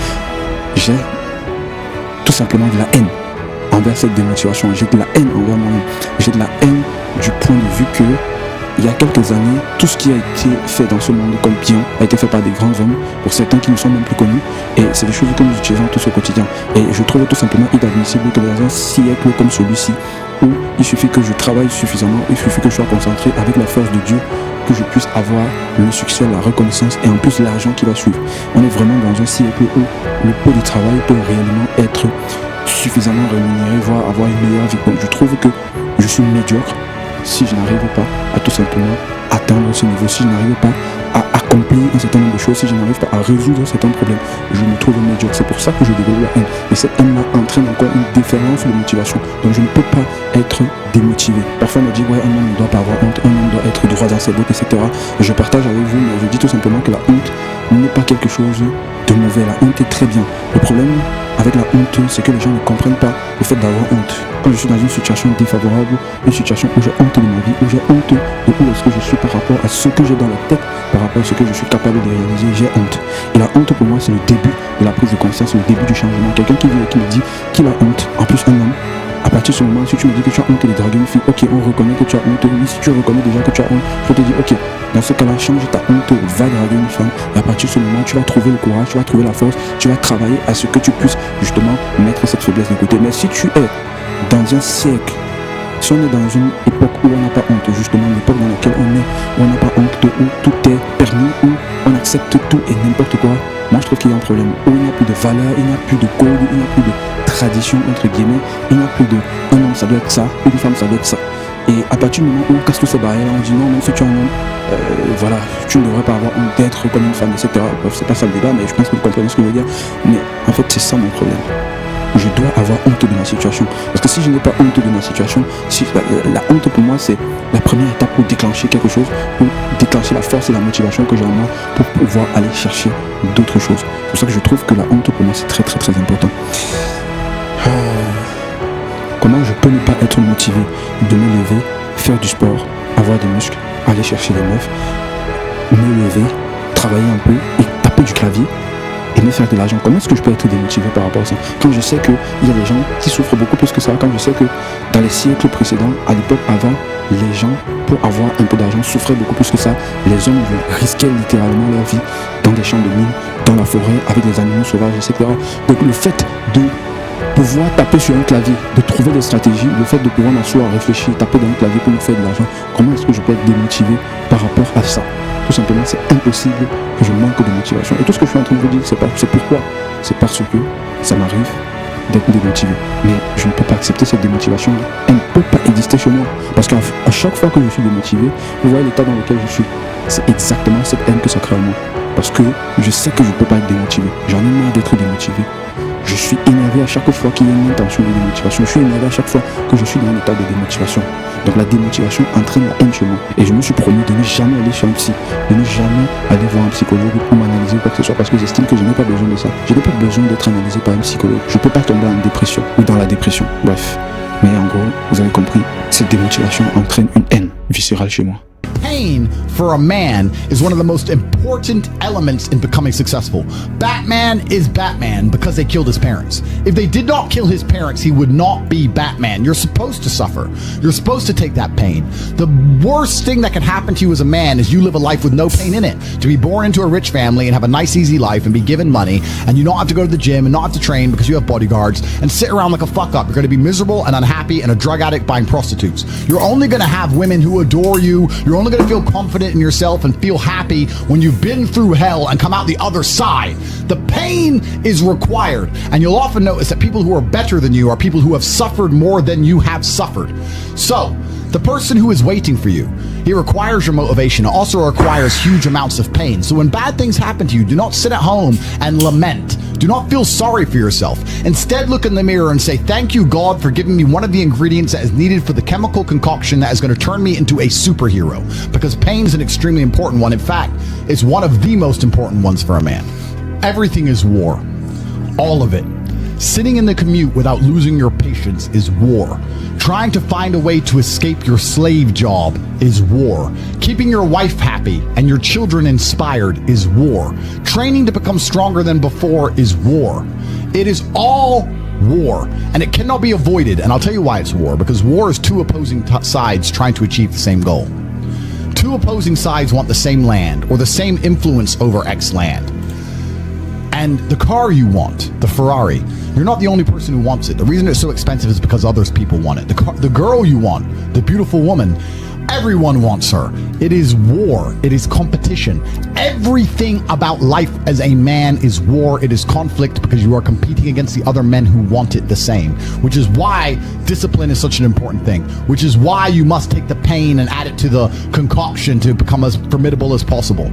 j'ai tout simplement de la haine envers cette démotivation. J'ai de la haine envers moi-même. J'ai de la haine du point de vue que il y a quelques années, tout ce qui a été fait dans ce monde comme bien a été fait par des grands hommes, pour certains qui ne sont même plus connus, et c'est des choses que nous utilisons tous au quotidien. Et je trouve tout simplement inadmissible que dans un siècle comme celui-ci, où il suffit que je travaille suffisamment, il suffit que je sois concentré avec la force de Dieu, que je puisse avoir le succès, la reconnaissance et en plus l'argent qui va suivre. On est vraiment dans un siècle où le pot de travail peut réellement être suffisamment rémunéré, voire avoir une meilleure vie. Donc je trouve que je suis médiocre si je n'arrive pas à tout simplement atteindre ce niveau, si je n'arrive pas à accomplir un certain nombre de choses, si je n'arrive pas à résoudre certains problèmes, je me trouve médiocre. C'est pour ça que je développe la haine. Et cette haine-là entraîne encore une différence de motivation. Donc je ne peux pas être démotivé. Parfois on me dit, ouais, un homme ne doit pas avoir honte, un homme doit être droit dans ses bottes, etc. Je partage avec vous, mais je dis tout simplement que la honte n'est pas quelque chose de mauvais. La honte est très bien. Le problème avec la honte, c'est que les gens ne comprennent pas le fait d'avoir honte. Quand je suis dans une situation défavorable, une situation où j'ai honte de ma vie, où j'ai honte de où est-ce que je suis par rapport à ce que j'ai dans la tête, par rapport à ce que je suis capable de réaliser, j'ai honte. Et la honte pour moi, c'est le début de la prise de conscience, le début du changement. Quelqu'un qui vient et qui me dit qu'il a honte, en plus un homme, à partir de ce moment, si tu me dis que tu as honte de draguer une fille, ok, on reconnaît que tu as honte. Oui, si tu reconnais déjà que tu as honte, je te dis, ok, dans ce cas-là, change ta honte, va draguer une femme. Et à partir de ce moment, tu vas trouver le courage, tu vas trouver la force, tu vas travailler à ce que tu puisses justement mettre cette faiblesse de côté. Mais si tu es dans un siècle, si on est dans une époque où on n'a pas honte, justement l'époque dans laquelle on est, où on n'a pas honte, où tout est permis, où on accepte tout et n'importe quoi, moi je trouve qu'il y a un problème, où il n'y a plus de valeur, il n'y a plus de code, il n'y a plus de tradition entre guillemets, il n'y a plus de un homme ça doit être ça, une femme ça doit être ça. Et à partir du moment où on casse tous ces barrières, on dit non, même si tu es un homme, voilà, tu ne devrais pas avoir honte d'être comme une femme, etc. Bref, c'est pas ça le débat, mais je pense que vous comprenez ce que je veux dire. Mais en fait, c'est ça mon problème. Je dois avoir honte de ma situation. Parce que si je n'ai pas honte de ma situation, si, la honte pour moi, c'est la première étape pour déclencher quelque chose, pour déclencher la force et la motivation que j'ai en moi pour pouvoir aller chercher d'autres choses. C'est pour ça que je trouve que la honte pour moi, c'est très très très important. Comment je peux ne pas être motivé de me lever, faire du sport, avoir des muscles, aller chercher les meufs, me lever, travailler un peu et taper du clavier aimer faire de l'argent. Comment est-ce que je peux être démotivé par rapport à ça? Quand je sais qu'il y a des gens qui souffrent beaucoup plus que ça, quand je sais que dans les siècles précédents, à l'époque avant, les gens, pour avoir un peu d'argent, souffraient beaucoup plus que ça. Les hommes risquaient littéralement leur vie dans des champs de mines, dans la forêt, avec des animaux sauvages, etc. Donc le fait de pouvoir taper sur un clavier, de trouver des stratégies, le fait de pouvoir m'asseoir, réfléchir, taper dans un clavier pour me faire de l'argent, comment est-ce que je peux être démotivé par rapport à ça? Tout simplement, c'est impossible que je manque de motivation. Et tout ce que je suis en train de vous dire, c'est pourquoi? C'est parce que ça m'arrive d'être démotivé. Mais je ne peux pas accepter cette démotivation. Elle ne peut pas exister chez moi. Parce qu'à chaque fois que je suis démotivé, vous voyez l'état dans lequel je suis. C'est exactement cette haine que ça crée en moi. Parce que je sais que je ne peux pas être démotivé. J'en ai marre d'être démotivé. Je suis énervé à chaque fois qu'il y a une intention de démotivation. Je suis énervé à chaque fois que je suis dans un état de démotivation. Donc la démotivation entraîne la haine chez moi. Et je me suis promis de ne jamais aller chez un psy, de ne jamais aller voir un psychologue pour m'analyser ou quoi que ce soit, parce que j'estime que je n'ai pas besoin de ça. Je n'ai pas besoin d'être analysé par un psychologue. Je ne peux pas tomber en dépression ou dans la dépression. Bref. Mais en gros, vous avez compris, cette démotivation entraîne une haine viscérale chez moi. Pain for a man is one of the most important elements in becoming successful. Batman is Batman because they killed his parents. If they did not kill his parents, he would not be Batman. You're supposed to suffer. You're supposed to take that pain. The worst thing that can happen to you as a man is you live a life with no pain in it. To be born into a rich family and have a nice, easy life and be given money, and you don't have to go to the gym and not have to train because you have bodyguards and sit around like a fuck up. You're going to be miserable and unhappy and a drug addict buying prostitutes. You're only going to have women who adore you. You're only going to feel confident in yourself and feel happy when you've been through hell and come out the other side. The pain is required, and you'll often notice that people who are better than you are people who have suffered more than you have suffered. So, the person who is waiting for you, he requires your motivation. It also requires huge amounts of pain. So when bad things happen to you, do not sit at home and lament. Do not feel sorry for yourself. Instead, look in the mirror and say, thank you, God, for giving me one of the ingredients that is needed for the chemical concoction that is going to turn me into a superhero. Because pain is an extremely important one. In fact, it's one of the most important ones for a man. Everything is war. All of it. Sitting in the commute without losing your patience is war. Trying to find a way to escape your slave job is war. Keeping your wife happy and your children inspired is war. Training to become stronger than before is war. It is all war, and it cannot be avoided. And I'll tell you why it's war, because war is two opposing sides trying to achieve the same goal. Two opposing sides want the same land or the same influence over X land. And the car you want, the Ferrari, you're not the only person who wants it. The reason it's so expensive is because others people want it. The girl you want, the beautiful woman, everyone wants her. It is war. It is competition. Everything about life as a man is war. It is conflict because you are competing against the other men who want it the same, which is why discipline is such an important thing, which is why you must take the pain and add it to the concoction to become as formidable as possible.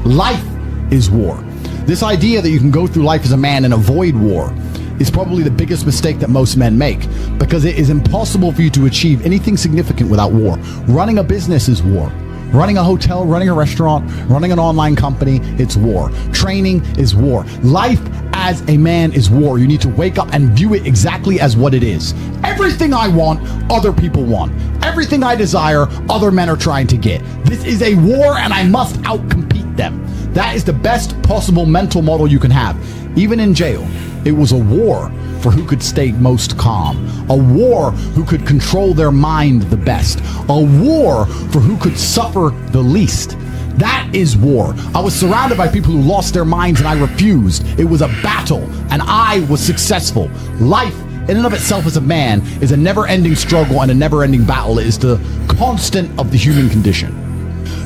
Life is war. This idea that you can go through life as a man and avoid war is probably the biggest mistake that most men make, because it is impossible for you to achieve anything significant without war. Running a business is war. Running a hotel, running a restaurant, running an online company, it's war. Training is war. Life as a man is war. You need to wake up and view it exactly as what it is. Everything I want, other people want. Everything I desire, other men are trying to get. This is a war, and I must outcompete them. That is the best possible mental model you can have. Even in jail, it was a war for who could stay most calm. A war who could control their mind the best. A war for who could suffer the least. That is war. I was surrounded by people who lost their minds and I refused. It was a battle and I was successful. Life in and of itself as a man is a never-ending struggle and a never-ending battle. It is the constant of the human condition.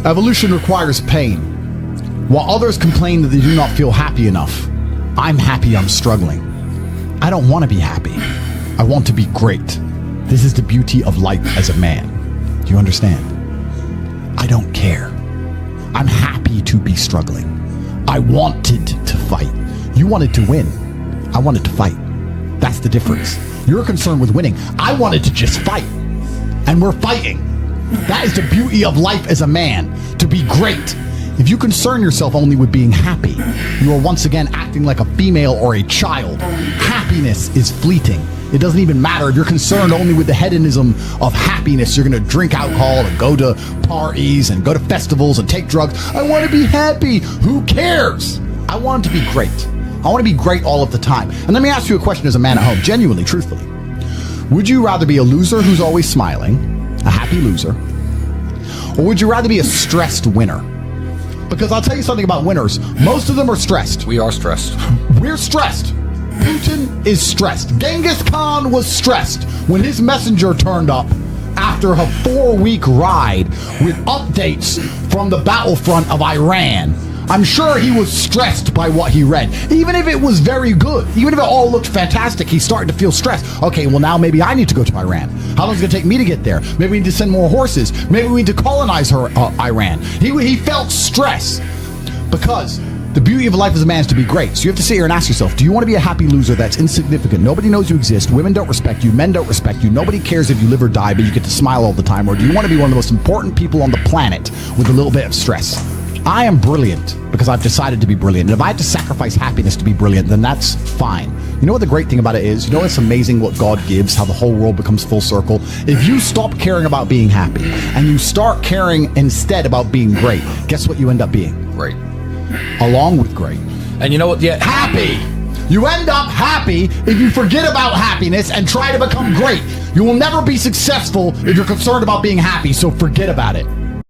Evolution requires pain. While others complain that they do not feel happy enough, I'm happy I'm struggling. I don't want to be happy. I want to be great. This is the beauty of life as a man. Do you understand? I don't care. I'm happy to be struggling. I wanted to fight. You wanted to win. I wanted to fight. That's the difference. You're concerned with winning. I wanted to just fight. And we're fighting. That is the beauty of life as a man, to be great. If you concern yourself only with being happy, you are once again acting like a female or a child. Happiness is fleeting. It doesn't even matter if you're concerned only with the hedonism of happiness. You're going to drink alcohol and go to parties and go to festivals and take drugs. I want to be happy. Who cares? I want to be great. I want to be great all of the time. And let me ask you a question as a man at home, genuinely, truthfully. Would you rather be a loser who's always smiling, a happy loser, or would you rather be a stressed winner? Because I'll tell you something about winners. Most of them are stressed. We are stressed. We're stressed. Putin is stressed. Genghis Khan was stressed when his messenger turned up after a 4-week ride with updates from the battlefront of Iran. I'm sure he was stressed by what he read. Even if it was very good, even if it all looked fantastic, he's starting to feel stressed. Okay, well now maybe I need to go to Iran. How long is it going to take me to get there? Maybe we need to send more horses. Maybe we need to colonize Iran. He felt stress because the beauty of life as a man is to be great. So you have to sit here and ask yourself, do you want to be a happy loser that's insignificant? Nobody knows you exist. Women don't respect you. Men don't respect you. Nobody cares if you live or die, but you get to smile all the time. Or do you want to be one of the most important people on the planet with a little bit of stress? I am brilliant because I've decided to be brilliant. And if I had to sacrifice happiness to be brilliant, then that's fine. You know what the great thing about it is? You know it's amazing what God gives, how the whole world becomes full circle? If you stop caring about being happy and you start caring instead about being great, guess what you end up being? Great. Along with great. And you know what? Yeah. Happy. You end up happy if you forget about happiness and try to become great. You will never be successful if you're concerned about being happy, so forget about it.